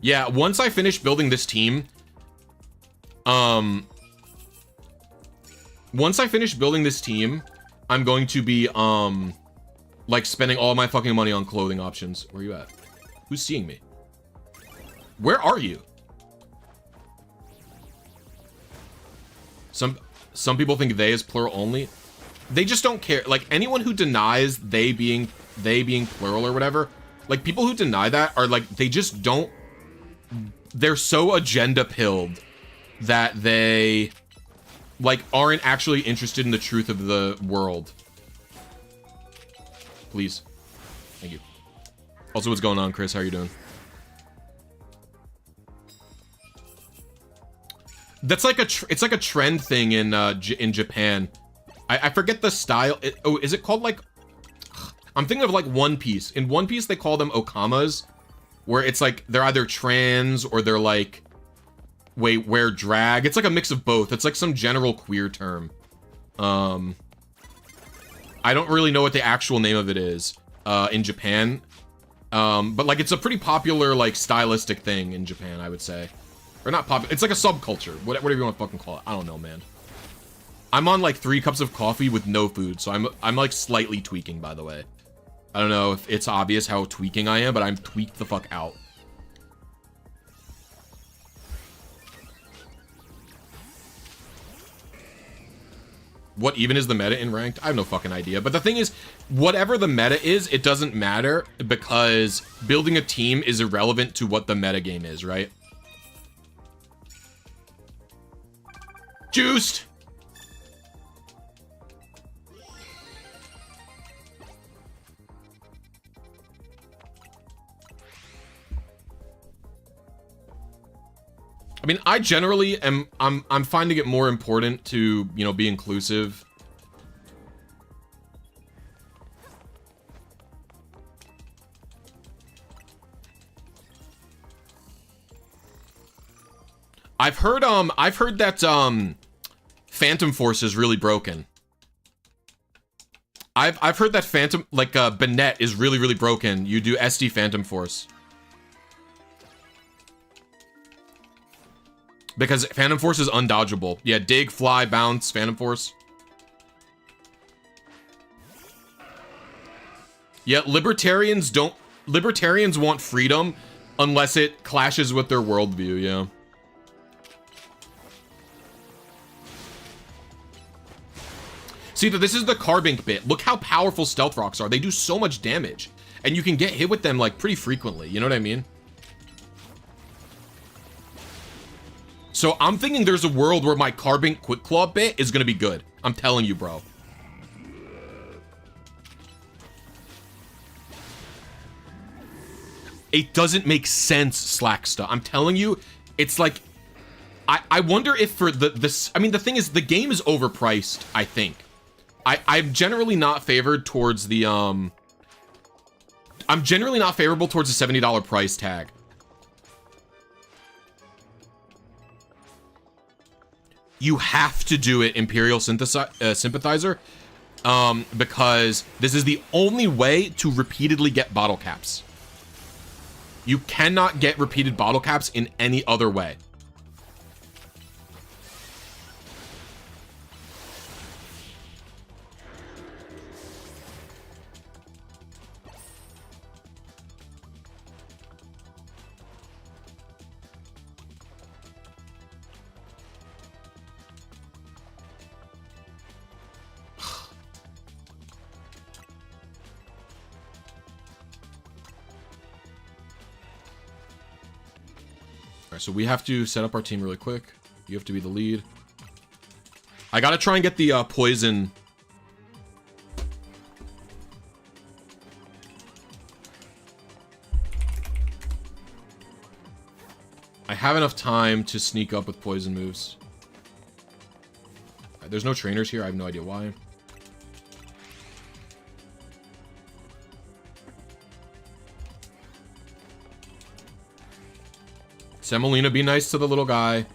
yeah, once I finish building this team... once I finish building this team, I'm going to be, like, spending all my fucking money on clothing options. Where are you at? Who's seeing me? Where are you? Some people think they is plural only. They just don't care. Like, anyone who denies they being plural or whatever, like, people who deny that are, like, they just don't... they're so agenda-pilled that they, like, aren't actually interested in the truth of the world. Please. Thank you. Also, what's going on, Chris? How are you doing? That's like it's like a trend thing in Japan. I forget the style. Oh, is it called like... I'm thinking of like One Piece. In One Piece, they call them okamas, where it's like they're either trans or they're like wear drag. It's like a mix of both. It's like some general queer term. I don't really know what the actual name of it is in Japan. But like it's a pretty popular like stylistic thing in Japan, I would say. Or not popular. It's like a subculture. Whatever you want to fucking call it. I don't know, man. I'm on like 3 cups of coffee with no food, so I'm like slightly tweaking, by the way. I don't know if it's obvious how tweaking I am, but I'm tweaked the fuck out. What even is the meta in ranked? I have no fucking idea. But the thing is, whatever the meta is, it doesn't matter because building a team is irrelevant to what the meta game is, right? Juiced! I mean, I generally am, I'm finding it more important to, you know, be inclusive. I've heard that, Phantom Force is really broken. I've heard that Phantom, like, Bennett is really, really broken. You do SD Phantom Force. Because Phantom Force is undodgeable. Yeah, dig, fly, bounce, Phantom Force. Yeah, libertarians want freedom unless it clashes with their worldview, yeah. See, this is the Carbink bit. Look how powerful Stealth Rocks are. They do so much damage. And you can get hit with them, like, pretty frequently. You know what I mean? So I'm thinking there's a world where my Carbink Quick Claw bit is gonna be good. I'm telling you, bro. It doesn't make sense, Slacksta. I'm telling you, it's like... I wonder if for this... I mean, the thing is, the game is overpriced, I think. I'm generally not favored towards the, I'm I'm generally not favorable towards a $70 price tag. You have to do it, Imperial Sympathizer, because this is the only way to repeatedly get bottle caps. You cannot get repeated bottle caps in any other way. Alright, so we have to set up our team really quick. You have to be the lead. I gotta try and get the poison. I have enough time to sneak up with poison moves. There's no trainers here. I have no idea why. Semolina, be nice to the little guy.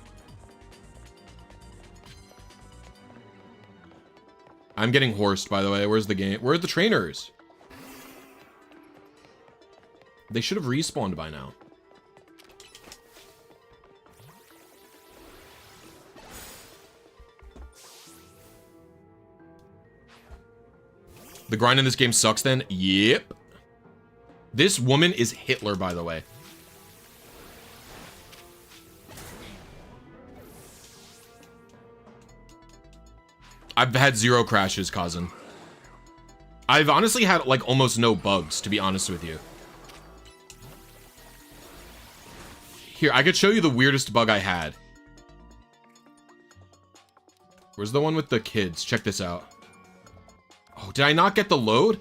I'm getting horsed, by the way. Where's the game? Where are the trainers? They should have respawned by now. The grind in this game sucks then? Yep. This woman is Hitler, by the way. I've had 0 crashes, Kazan. I've honestly had, like, almost no bugs, to be honest with you. Here, I could show you the weirdest bug I had. Where's the one with the kids? Check this out. Oh, did I not get the load?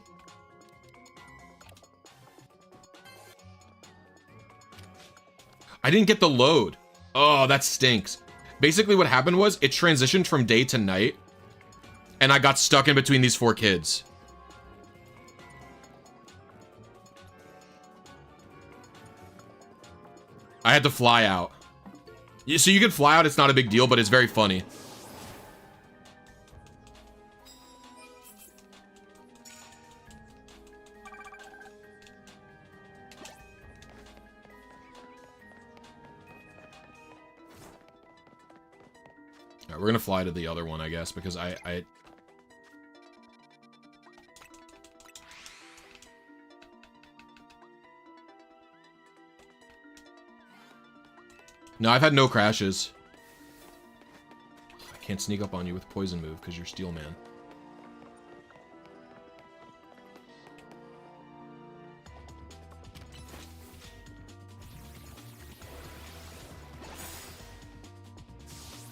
I didn't get the load. Oh, that stinks. Basically what happened was it transitioned from day to night. And I got stuck in between these 4 kids. I had to fly out. So you can fly out, it's not a big deal, but it's very funny. Alright, we're gonna fly to the other one, I guess, because I No, I've had no crashes. I can't sneak up on you with poison move because you're Steel Man.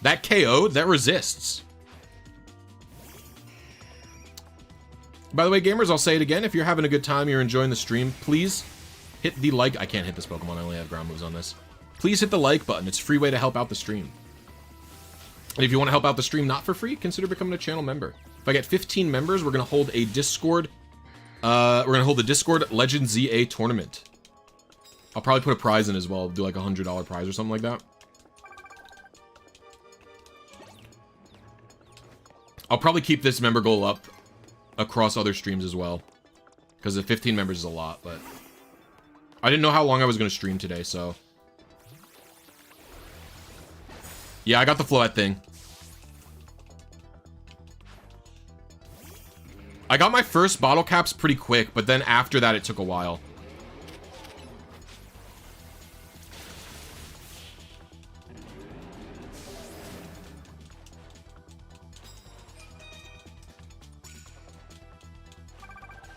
That KO'd, that resists. By the way, gamers, I'll say it again. If you're having a good time, you're enjoying the stream, please hit the like. I can't hit this Pokemon. I only have ground moves on this. Please hit the like button. It's a free way to help out the stream. And if you want to help out the stream not for free, consider becoming a channel member. If I get 15 members, we're going to hold a Discord. We're going to hold the Discord Legend ZA tournament. I'll probably put a prize in as well. Do like a $100 prize or something like that. I'll probably keep this member goal up across other streams as well. Because the 15 members is a lot, but I didn't know how long I was going to stream today, so. Yeah, I got the Floette thing. I got my first bottle caps pretty quick, but then after that it took a while.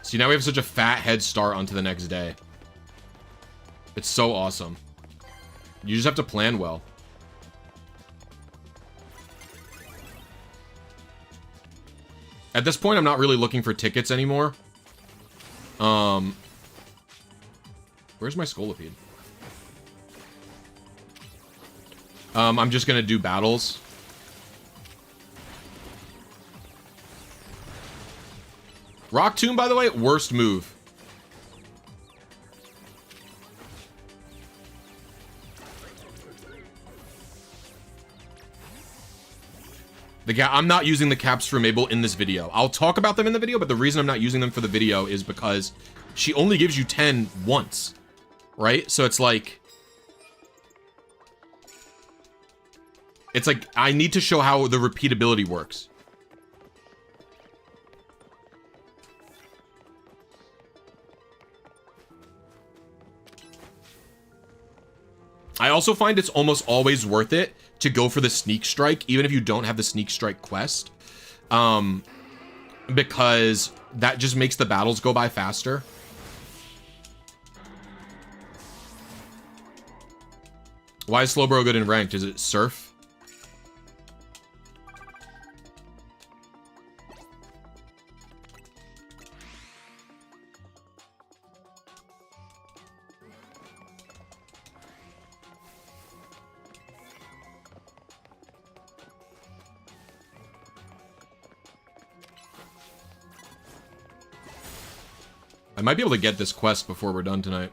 See, now we have such a fat head start onto the next day. It's so awesome. You just have to plan well. At this point, I'm not really looking for tickets anymore. Where's my Scolipede? I'm just gonna do battles. Rock Tomb, by the way, worst move. I'm not using the caps for Mabel in this video. I'll talk about them in the video, but the reason I'm not using them for the video is because she only gives you 10 once, right? So it's like I need to show how the repeatability works. I also find it's almost always worth it to go for the sneak strike, even if you don't have the sneak strike quest, because that just makes the battles go by faster. Why is Slowbro good in ranked? Is it surf? I might be able to get this quest before we're done tonight.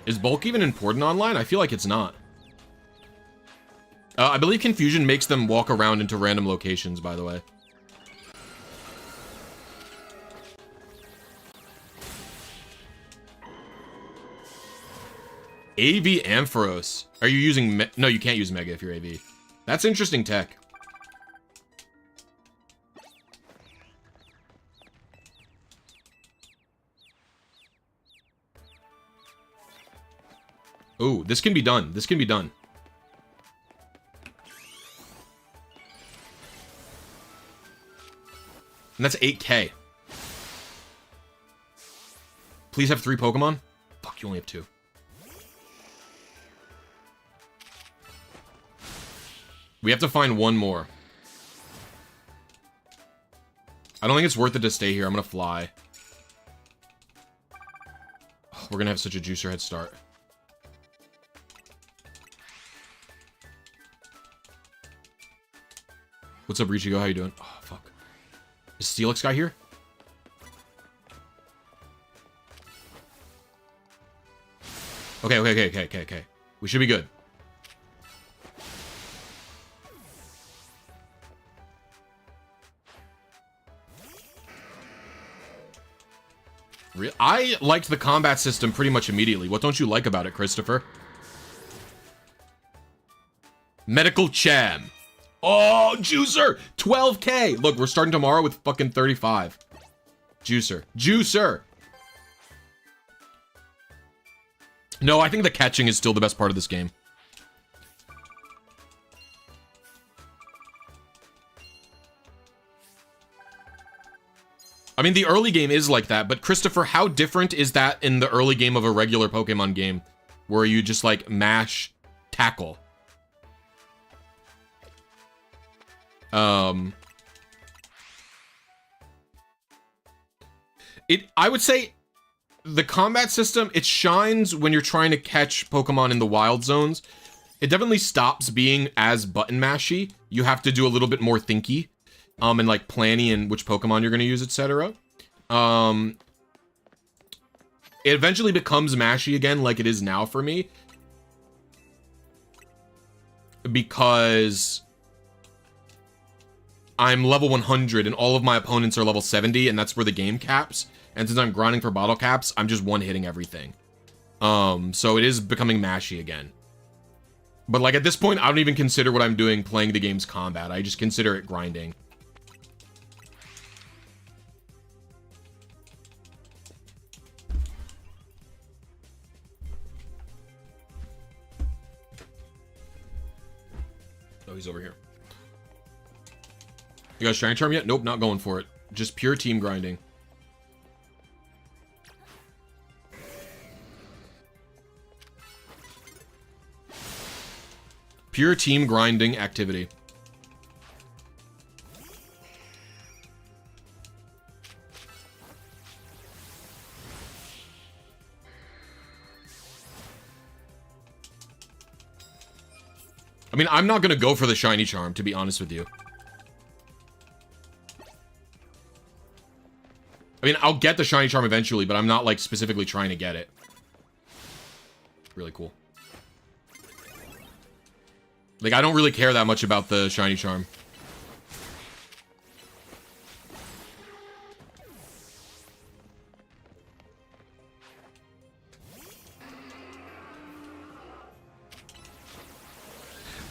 Is bulk even important online? I feel like it's not. I believe confusion makes them walk around into random locations, by the way. AV Ampharos. Are you using... No, you can't use Mega if you're AV. That's interesting tech. Ooh, this can be done. This can be done. And that's 8K. Please have 3 Pokemon? Fuck, you only have 2. We have to find one more. I don't think it's worth it to stay here. I'm gonna fly. Oh, we're gonna have such a juicer head start. What's up, Richigo? How you doing? Oh, fuck. Is Steelix guy here? Okay. We should be good. I liked the combat system pretty much immediately. What don't you like about it, Christopher? Medical Cham. Oh, Juicer! 12K! Look, we're starting tomorrow with fucking 35. Juicer! No, I think the catching is still the best part of this game. I mean, the early game is like that, but Christopher, how different is that in the early game of a regular Pokemon game? Where you just, like, mash, tackle. I would say the combat system, it shines when you're trying to catch Pokemon in the wild zones. It definitely stops being as button mashy. You have to do a little bit more thinky. And like planning and which Pokemon you're going to use, etc. It eventually becomes mashy again like it is now for me. Because I'm level 100 and all of my opponents are level 70 and that's where the game caps. And since I'm grinding for bottle caps, I'm just one-hitting everything. So it is becoming mashy again. But like at this point, I don't even consider what I'm doing playing the game's combat. I just consider it grinding. Oh, he's over here. You got Shiny Charm yet? Nope, not going for it. Just pure team grinding. Pure team grinding activity. I mean, I'm not gonna go for the Shiny Charm, to be honest with you. I mean, I'll get the shiny charm eventually, but I'm not, like, specifically trying to get it. Really cool. Like, I don't really care that much about the shiny charm.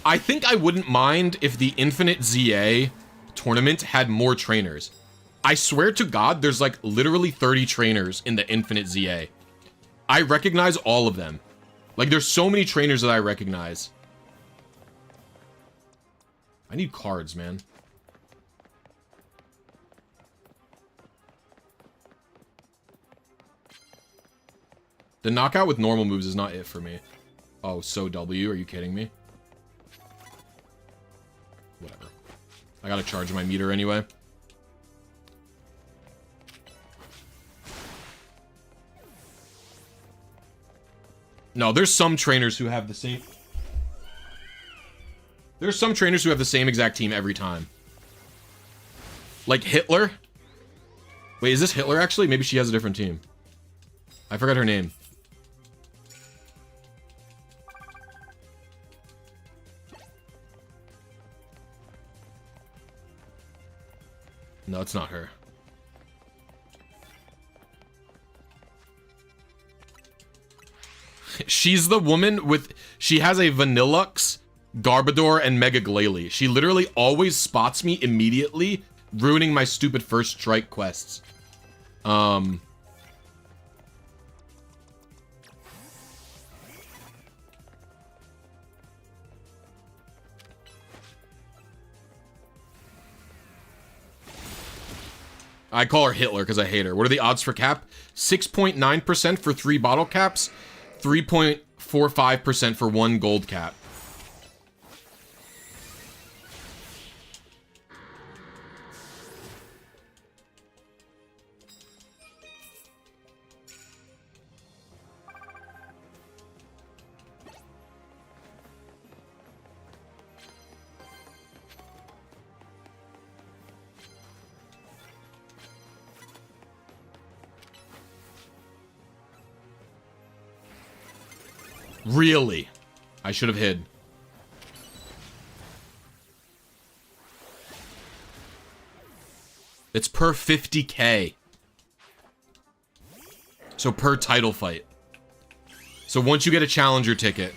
I think I wouldn't mind if the Infinite ZA tournament had more trainers. I swear to God, there's like literally 30 trainers in the Infinite ZA. I recognize all of them. Like, there's so many trainers that I recognize. I need cards, man. The knockout with normal moves is not it for me. Oh, so W, are you kidding me? Whatever. I gotta charge my meter anyway. No, there's some trainers who have the same... There's some trainers who have the same exact team every time. Like Hitler? Wait, is this Hitler actually? Maybe she has a different team. I forgot her name. No, it's not her. She's the woman with... She has a Vanillux, Garbodor, and Mega Glalie. She literally always spots me immediately, ruining my stupid first strike quests. I call her Hitler because I hate her. What are the odds for cap? 6.9% for 3 bottle caps, 3.45% for 1 gold cap. Really? I should have hid. It's per 50k. So per title fight. So once you get a challenger ticket.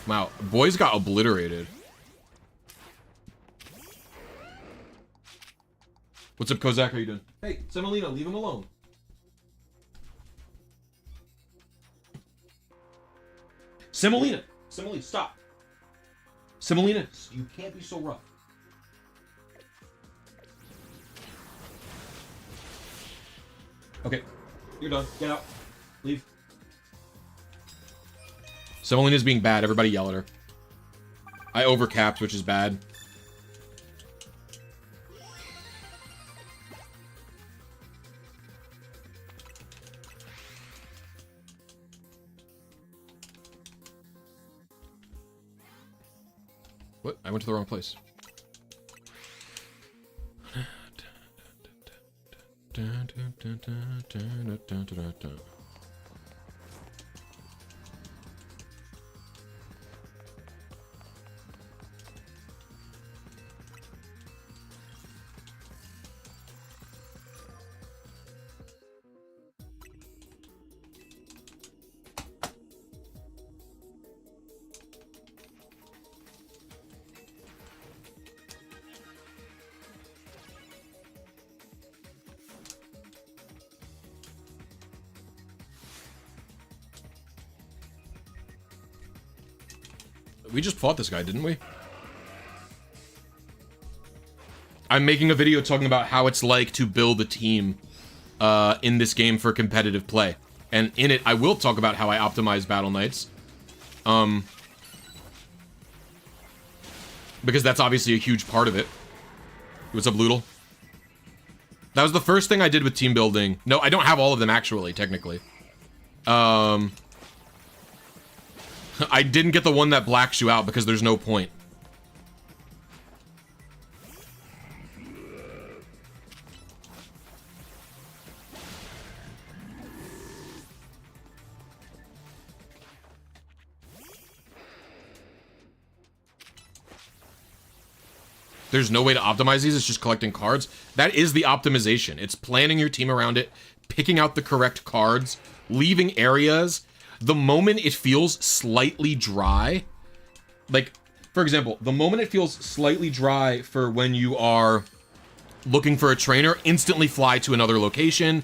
Wow, boys got obliterated. What's up, Kozak? How you doing? Hey, Semolina, leave him alone. Semolina! Semolina, stop. Semolina, you can't be so rough. Okay, you're done. Get out. Leave. Semolina's being bad. Everybody yell at her. I overcapped, which is bad. What? I went to the wrong place. We just fought this guy, didn't we? I'm making a video talking about how it's like to build a team in this game for competitive play. And in it, I will talk about how I optimize Battle Knights. Because that's obviously a huge part of it. What's up, Loodle? That was the first thing I did with team building. No, I don't have all of them, actually, technically. I didn't get the one that blacks you out because there's no point. There's no way to optimize these, it's just collecting cards. That is the optimization. It's planning your team around it, picking out the correct cards, leaving areas. The moment it feels slightly dry, like, for example, the moment it feels slightly dry for when you are looking for a trainer, instantly fly to another location.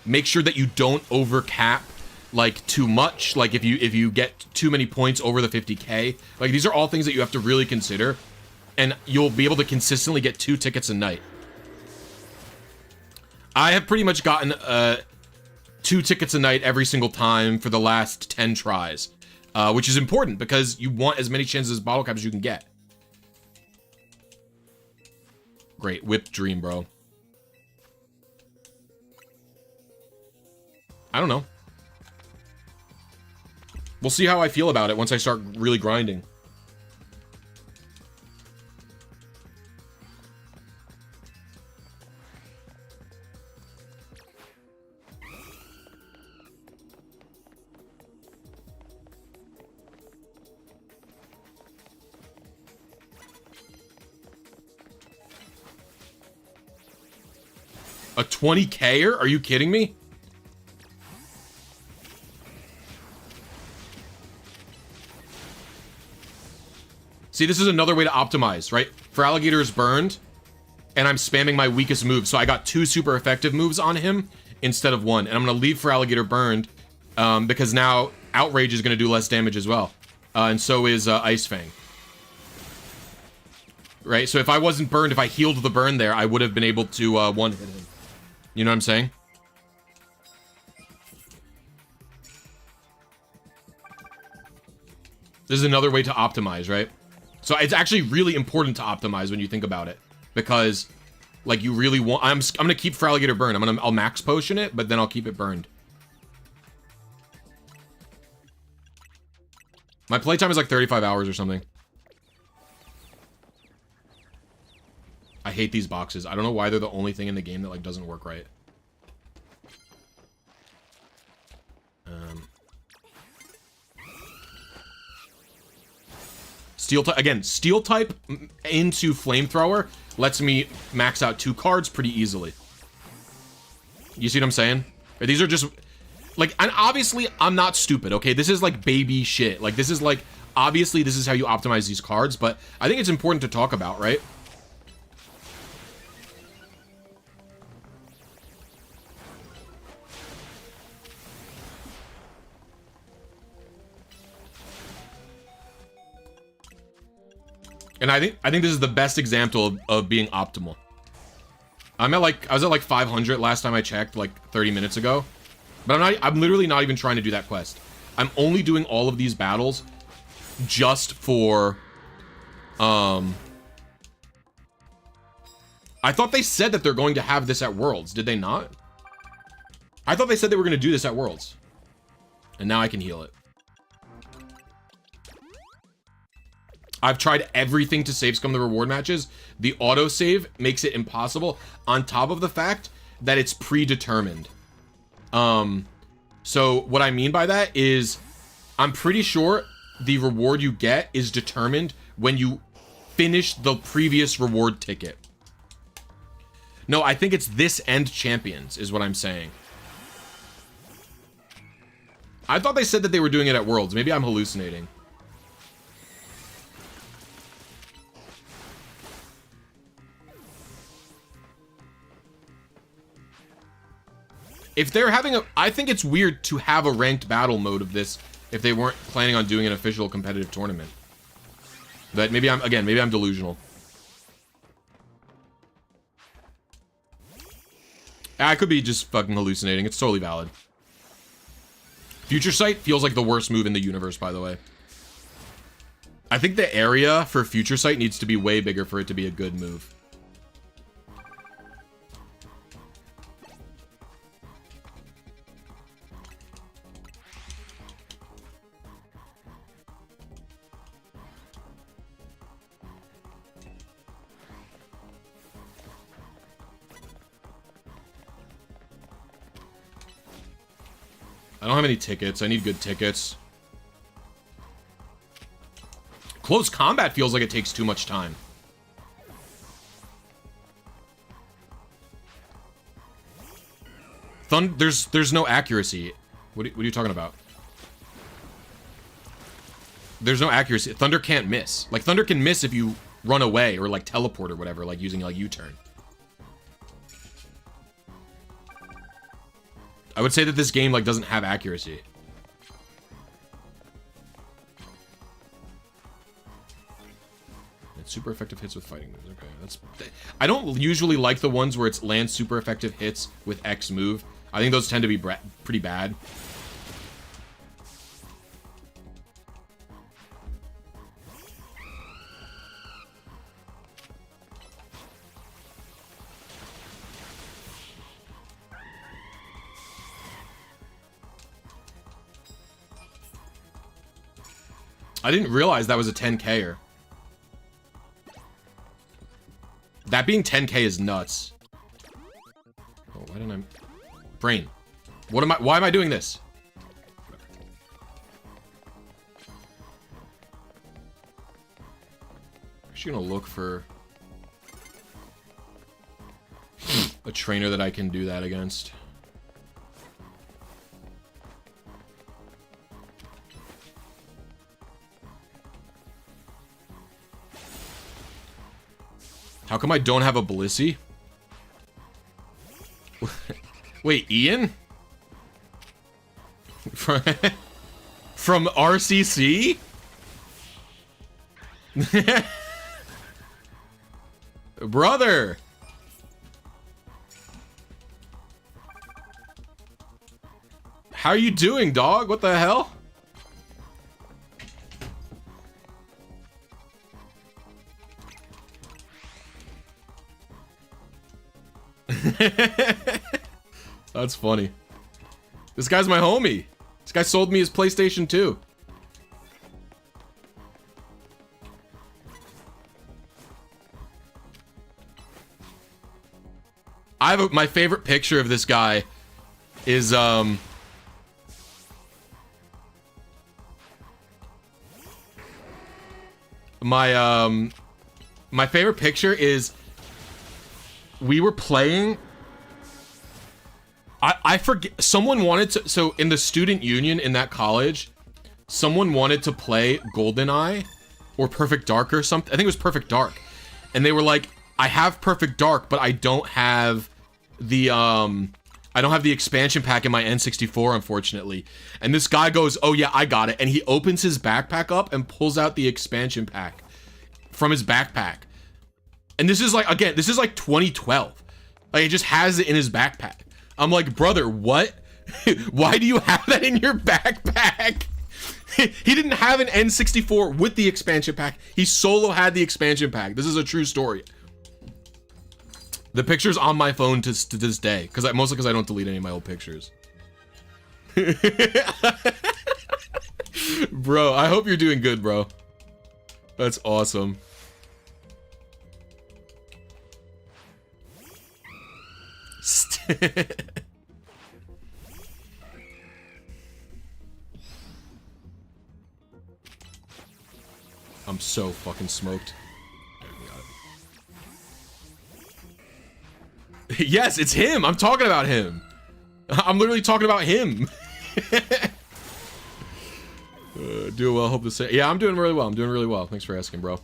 Make sure that you don't overcap like too much. Like if you get too many points over the 50k, like these are all things that you have to really consider. And you'll be able to consistently get 2 tickets a night. I have pretty much gotten 2 tickets a night every single time for the last 10 tries. Which is important because you want as many chances as bottle caps as you can get. Great, whipped dream, bro. I don't know. We'll see how I feel about it once I start really grinding. A 20K-er? Are you kidding me? See, this is another way to optimize, right? For Alligator is burned, and I'm spamming my weakest move. So I got 2 super effective moves on him instead of 1. And I'm going to leave for Alligator burned because now Outrage is going to do less damage as well. And so is Ice Fang. Right? So if I wasn't burned, if I healed the burn there, I would have been able to one-hit him. You know what I'm saying? This is another way to optimize, right? So it's actually really important to optimize when you think about it, because like you really want. I'm gonna keep for Alligator burn. I'll max potion it, but then I'll keep it burned. My playtime is like 35 hours or something. I hate these boxes. I don't know why they're the only thing in the game that like doesn't work right. Steel type again. Steel type into flamethrower lets me max out 2 cards pretty easily. You see what I'm saying? These are just like, and obviously I'm not stupid. Okay, this is like baby shit. Like this is like obviously this is how you optimize these cards, but I think it's important to talk about, right? And I think this is the best example of being optimal. I was at like 500 last time I checked, like 30 minutes ago. But I'm literally not even trying to do that quest. I'm only doing all of these battles just for I thought they said that they're going to have this at Worlds, did they not? I thought they said they were going to do this at Worlds. And now I can heal it. I've tried everything to save scum the reward matches. The autosave makes it impossible, on top of the fact that it's predetermined. So what I mean by that is I'm pretty sure the reward you get is determined when you finish the previous reward ticket. No, I think it's this end champions is what I'm saying. I thought they said that they were doing it at Worlds. Maybe I'm hallucinating. If they're having I think it's weird to have a ranked battle mode of this if they weren't planning on doing an official competitive tournament. But maybe I'm delusional. I could be just fucking hallucinating. It's totally valid. Future Sight feels like the worst move in the universe, by the way. I think the area for Future Sight needs to be way bigger for it to be a good move. I don't have any tickets. I need good tickets. Close combat feels like it takes too much time. There's no accuracy. What are you talking about? There's no accuracy. Thunder can't miss. Like, Thunder can miss if you run away or, like, teleport or whatever, like, using, like, U-turn. I would say that this game, like, doesn't have accuracy. It's super effective hits with fighting moves. Okay, that's... I don't usually like the ones where it's land super effective hits with X move. I think those tend to be pretty bad. I didn't realize that was a 10K-er. That being 10K is nuts. Oh, why didn't I... Brain. Why am I doing this? I'm actually gonna look for a trainer that I can do that against. How come I don't have a blisy? Wait, Ian? From RCC? Brother! How are you doing, dog? What the hell? That's funny. This guy's my homie. This guy sold me his PlayStation 2. My favorite picture of this guy is my favorite picture is we were playing. I forget, someone wanted to, so in the student union in that college, someone wanted to play GoldenEye or Perfect Dark or something. I think it was Perfect Dark. And they were like, I have Perfect Dark, but I don't have the expansion pack in my N64, unfortunately. And this guy goes, oh yeah, I got it. And he opens his backpack up and pulls out the expansion pack from his backpack. And this is like, again, this is like 2012. Like, he just has it in his backpack. I'm like, brother, what? Why do you have that in your backpack? He didn't have an N64 with the expansion pack. He solo had the expansion pack. This is a true story. The picture's on my phone to this day, mostly because I don't delete any of my old pictures. Bro, I hope you're doing good, bro. That's awesome. I'm so fucking smoked. Yes, it's him. I'm talking about him. I'm literally talking about him. Do well. Hope to say. Yeah, I'm doing really well. I'm doing really well. Thanks for asking, bro.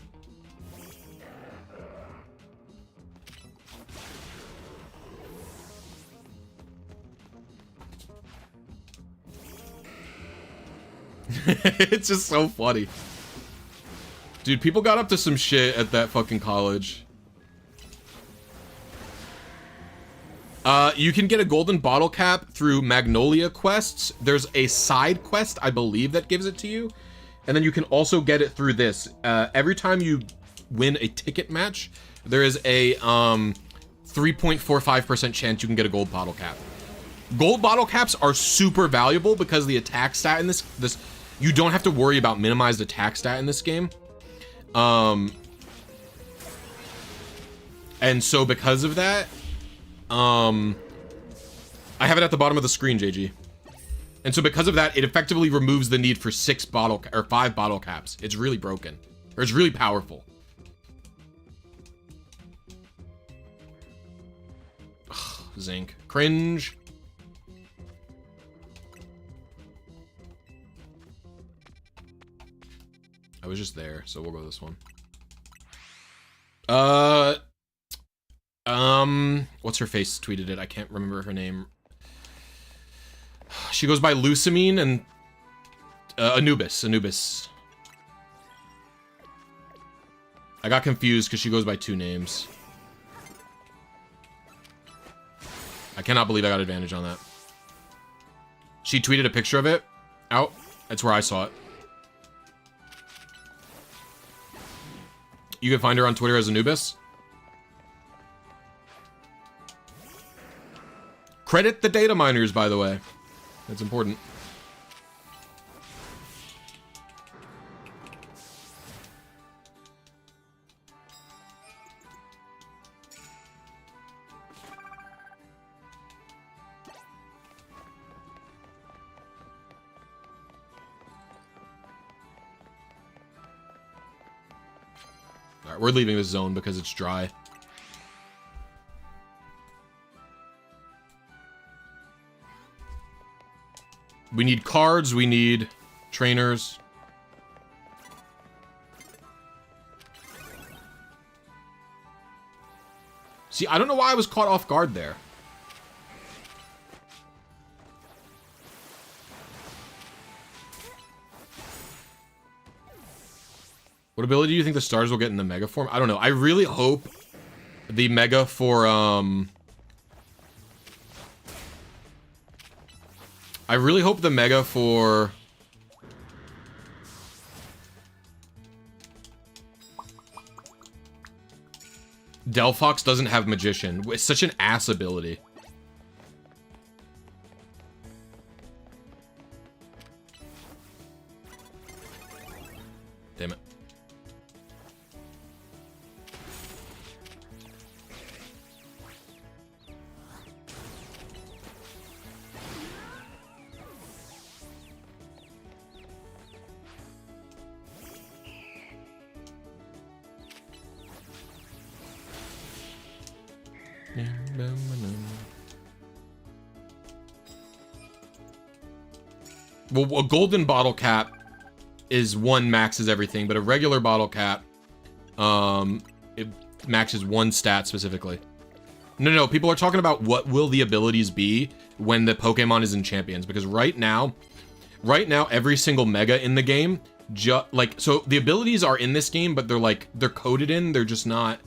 It's just so funny. Dude, people got up to some shit at that fucking college. You can get a golden bottle cap through Magnolia quests. There's a side quest, I believe, that gives it to you. And then you can also get it through this. Every time you win a ticket match, there is a 3.45% chance you can get a gold bottle cap. Gold bottle caps are super valuable because the attack stat in this you don't have to worry about minimized attack stat in this game. And so because of that, I have it at the bottom of the screen, JG. And so because of that, it effectively removes the need for 5 bottle caps. It's really broken. Or it's really powerful. Ugh, Zinc. Cringe. I was just there, so we'll go this one. What's her face tweeted it? I can't remember her name. She goes by Lucamine and Anubis. I got confused because she goes by 2 names. I cannot believe I got advantage on that. She tweeted a picture of it out. That's where I saw it. You can find her on Twitter as Anubis. Credit the data miners, by the way. That's important. All right, we're leaving this zone because it's dry. We need cards, we need trainers. See, I don't know why I was caught off guard there. What ability do you think the stars will get in the Mega form? I don't know. I really hope the Mega for, I really hope the Mega for... Delphox doesn't have Magician. It's such an ass ability. Damn it. Well, a golden bottle cap is 1 maxes everything, but a regular bottle cap, it maxes 1 stat specifically. No, people are talking about what will the abilities be when the Pokemon is in Champions, because right now, every single Mega in the game, so the abilities are in this game, but they're coded in, they're just not,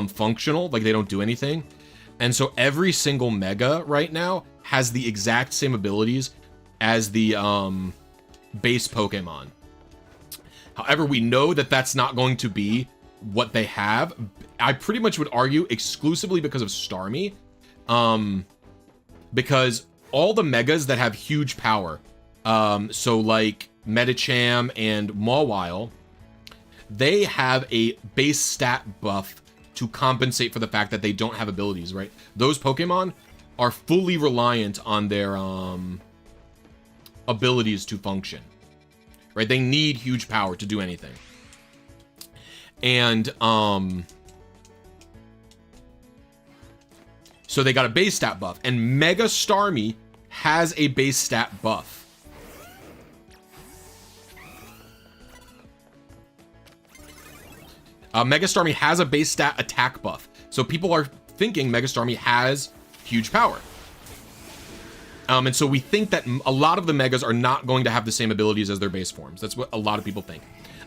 functional, like they don't do anything. And so every single Mega right now has the exact same abilities as the base Pokemon. However, we know that that's not going to be what they have. I pretty much would argue exclusively because of Starmie. Because all the Megas that have huge power, so like Medicham and Mawile, they have a base stat buff to compensate for the fact that they don't have abilities, right? Those Pokemon are fully reliant on their abilities to function, right? They need huge power to do anything. And so they got a base stat buff, and Mega Starmie has a base stat buff. Mega Starmie has a base stat attack buff. So people are thinking Mega Starmie has huge power. And so we think that a lot of the Megas are not going to have the same abilities as their base forms. That's what a lot of people think.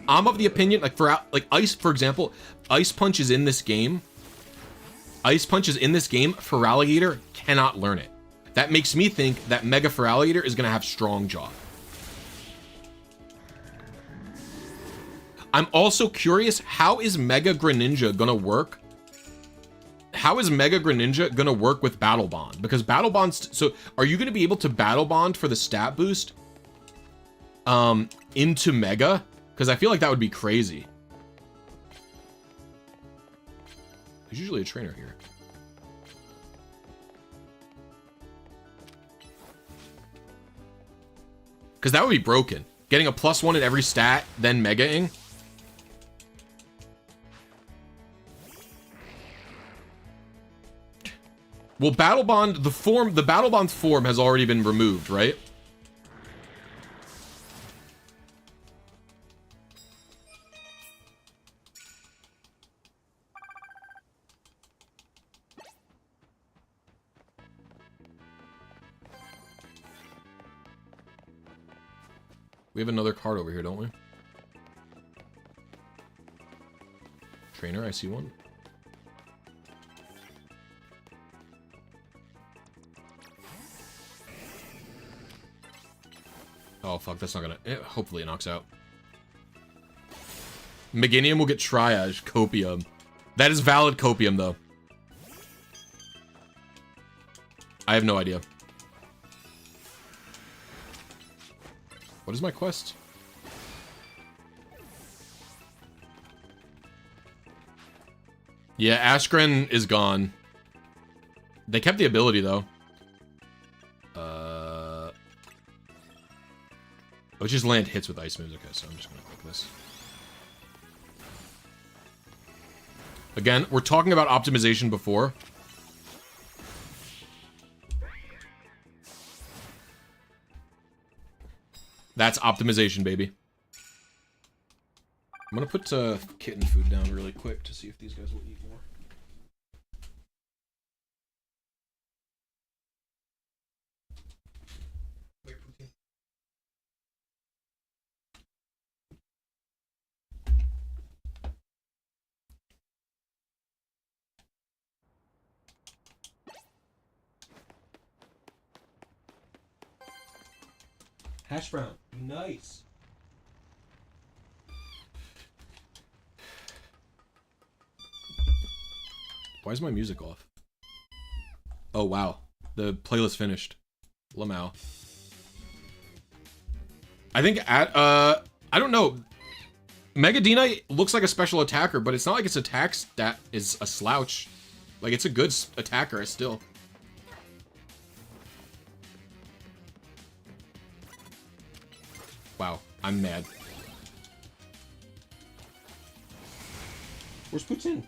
I'm of the opinion, like Ice, for example, Ice Punch is in this game. Ice Punch is in this game. Feraligatr cannot learn it. That makes me think that Mega Feraligatr is going to have Strong Jaw. I'm also curious, how is Mega Greninja going to work? How is Mega Greninja going to work with Battle Bond? Because Battle Bond's... So, are you going to be able to Battle Bond for the stat boost? Into Mega? Because I feel like that would be crazy. There's usually a trainer here. Because that would be broken. Getting a +1 in every stat, then Mega-ing. Well, Battle Bond, the Battle Bond form has already been removed, right? We have another card over here, don't we? Trainer, I see one. Oh, fuck, that's not gonna... hopefully it knocks out. Meganium will get Triage. Copium. That is valid Copium, though. I have no idea. What is my quest? Yeah, Ashgren is gone. They kept the ability, though. Oh, just land hits with ice moves. Okay, so I'm just gonna click this. Again, we're talking about optimization before. That's optimization, baby. I'm gonna put kitten food down really quick to see if these guys will eat more. Hash brown. Nice. Why is my music off? Oh, wow. The playlist finished. Lamau. I think I don't know. Megadina looks like a special attacker, but it's not like its attack stat is a slouch. Like, it's a good attacker still. Wow, I'm mad. Where's Putin?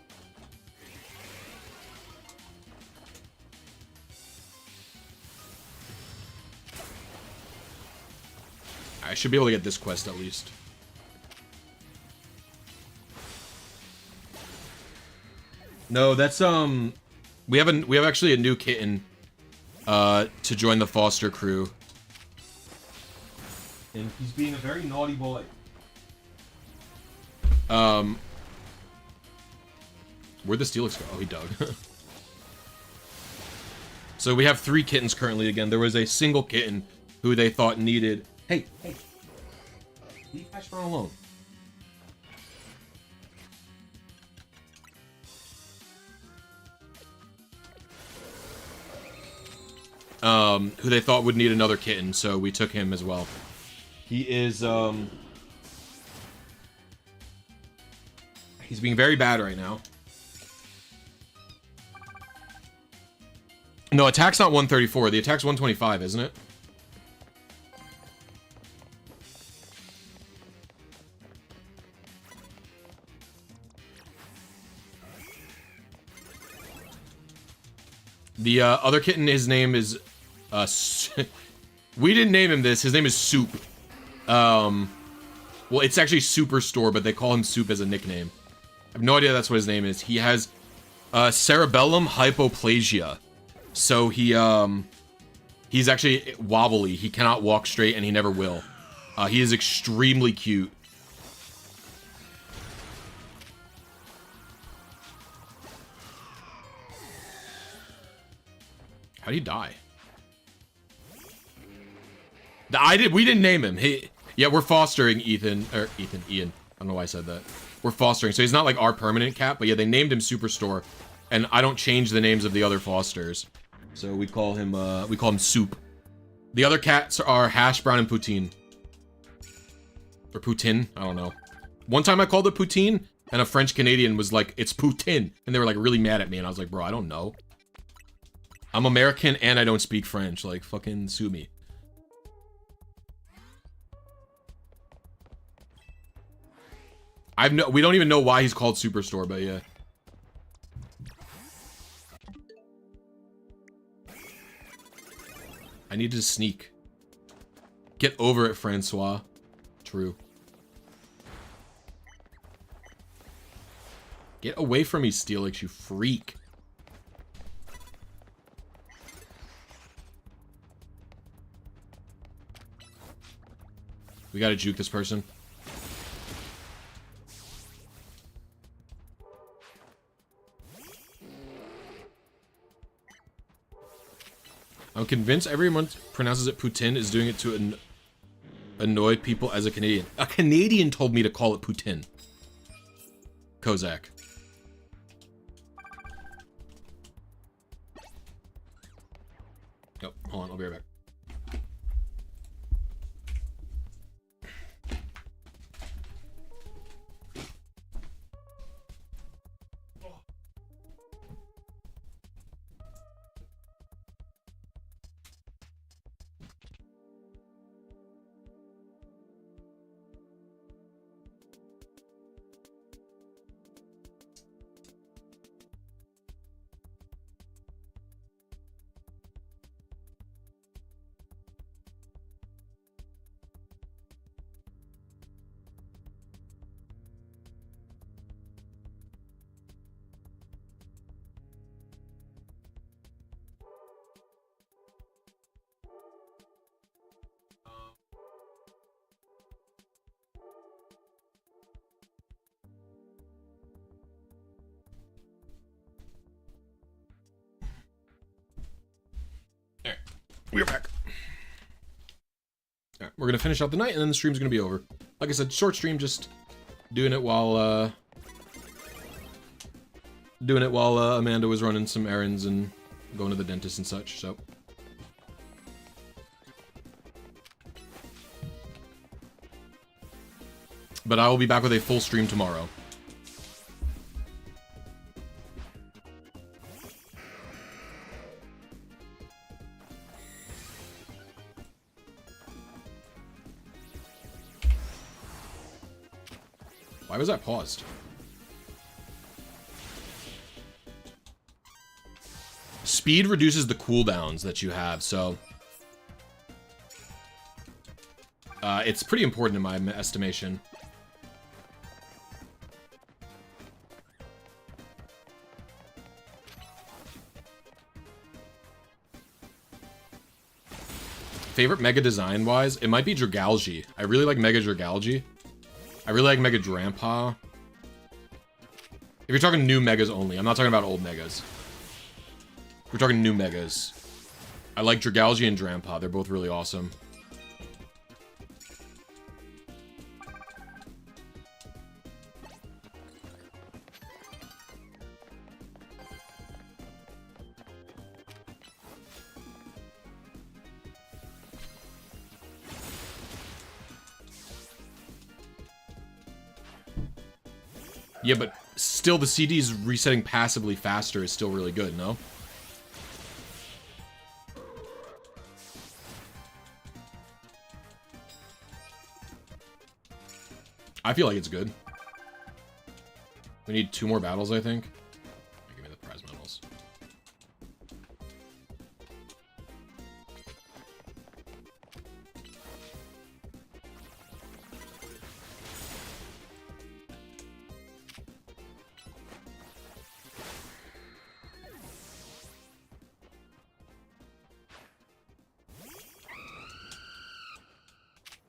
I should be able to get this quest at least. No, that's we have actually a new kitten to join the foster crew. And he's being a very naughty boy. Where'd the Steelix go? Oh, he dug. So we have 3 kittens currently again. There was a single kitten who they thought needed... Hey, hey. Leave Hash Brown alone. Who they thought would need another kitten, so we took him as well. He is, he's being very bad right now. No, attack's not 134. The attack's 125, isn't it? The other kitten, his name is, we didn't name him this. His name is Soup. Well, it's actually Superstore, but they call him Soup as a nickname. I have no idea that's what his name is. He has, cerebellum hypoplasia. So he's actually wobbly. He cannot walk straight, and he never will. He is extremely cute. How'd he die? We didn't name him. Yeah, we're fostering Ian. I don't know why I said that. We're fostering, so he's not like our permanent cat, but yeah, they named him Superstore, and I don't change the names of the other fosters. So we call him Soup. The other cats are Hash Brown and Poutine. Or Poutine, I don't know. One time I called it Poutine, and a French Canadian was like, it's Poutine. And they were like really mad at me, and I was like, bro, I don't know. I'm American and I don't speak French. Like, fucking sue me. We don't even know why he's called Superstore, but yeah. I need to sneak. Get over it, Francois. True. Get away from me, Steelix, you freak. We gotta juke this person. I'm convinced everyone pronounces it Poutine is doing it to annoy people as a Canadian. A Canadian told me to call it Poutine. Kozak. Oh, hold on, I'll be right back. We're back. Alright, we're gonna finish out the night and then the stream's gonna be over. Like I said, short stream, just doing it while Amanda was running some errands and going to the dentist and such, so. But I will be back with a full stream tomorrow. Why was that paused? Speed reduces the cooldowns that you have, so... it's pretty important in my estimation. Favorite Mega design-wise? It might be Dragalge. I really like Mega Dragalge. I really like Mega Drampa. If you're talking new Megas only, I'm not talking about old Megas. If we're talking new Megas. I like Dragalge and Drampa. They're both really awesome. Yeah, but still the CD's resetting passively faster is still really good, no? I feel like it's good. We need 2 more battles, I think. Give me the prize medals.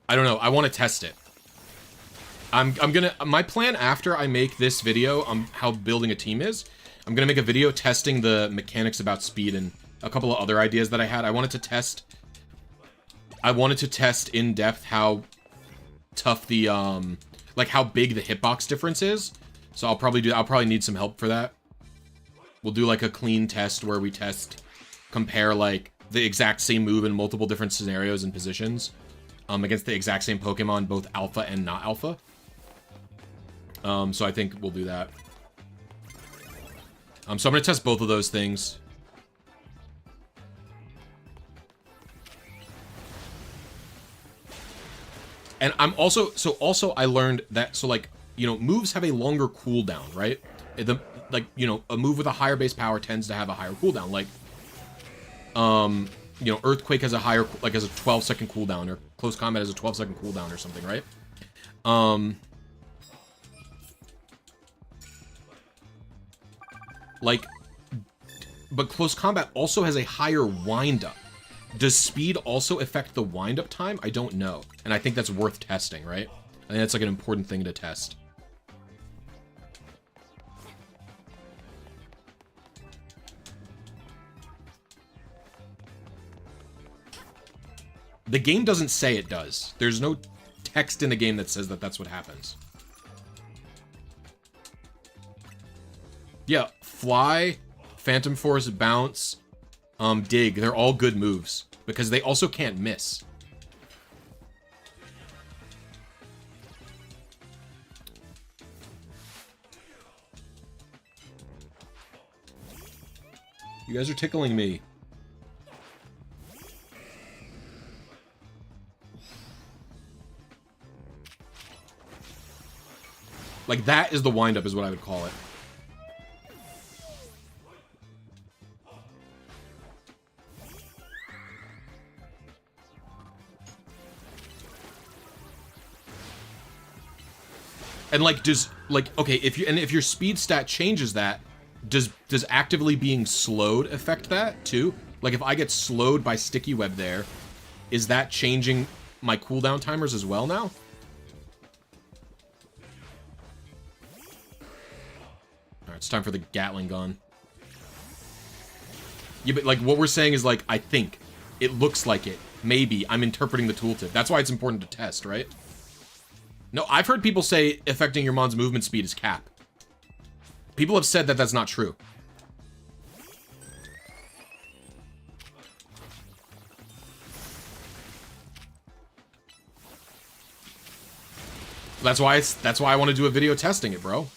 I don't know. I want to test it. I'm gonna... My plan after I make this video on how building a team is, I'm gonna make a video testing the mechanics about speed and a couple of other ideas that I had. I wanted to test in depth how tough the, like how big the hitbox difference is. So I'll probably need some help for that. We'll do like a clean test where we compare like the exact same move in multiple different scenarios and positions. Against the exact same Pokemon, both alpha and not alpha. So I think we'll do that. So I'm gonna test both of those things. And I'm also I learned that, so like, you know, moves have a longer cooldown, right? Like, you know, a move with a higher base power tends to have a higher cooldown. Like, you know, Earthquake has a higher, like, has a 12-second cooldown, or Close Combat has a 12-second cooldown or something, right? Like, but Close Combat also has a higher wind-up. Does speed also affect the wind-up time? I don't know. And I think that's worth testing, right? I think that's like an important thing to test. The game doesn't say it does. There's no text in the game that says that that's what happens. Yeah, Fly, Phantom Force, Bounce, Dig, they're all good moves because they also can't miss. You guys are tickling me. Like, that is the wind-up is what I would call it. And like, okay, if your speed stat changes that, does actively being slowed affect that too? Like, if I get slowed by Sticky Web there, is that changing my cooldown timers as well now? Alright, it's time for the Gatling gun. Yeah, but like, what we're saying is like, I think. It looks like it. Maybe. I'm interpreting the tooltip. That's why it's important to test, right? No, I've heard people say affecting your mon's movement speed is cap. People have said that that's not true. That's why I want to do a video testing it, bro.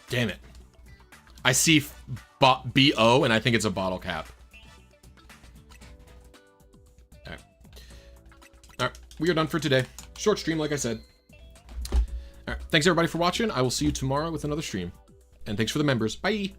Damn it. I see BO, and I think it's a bottle cap. Alright. Alright, we are done for today. Short stream, like I said. Alright, thanks everybody for watching. I will see you tomorrow with another stream. And thanks for the members. Bye!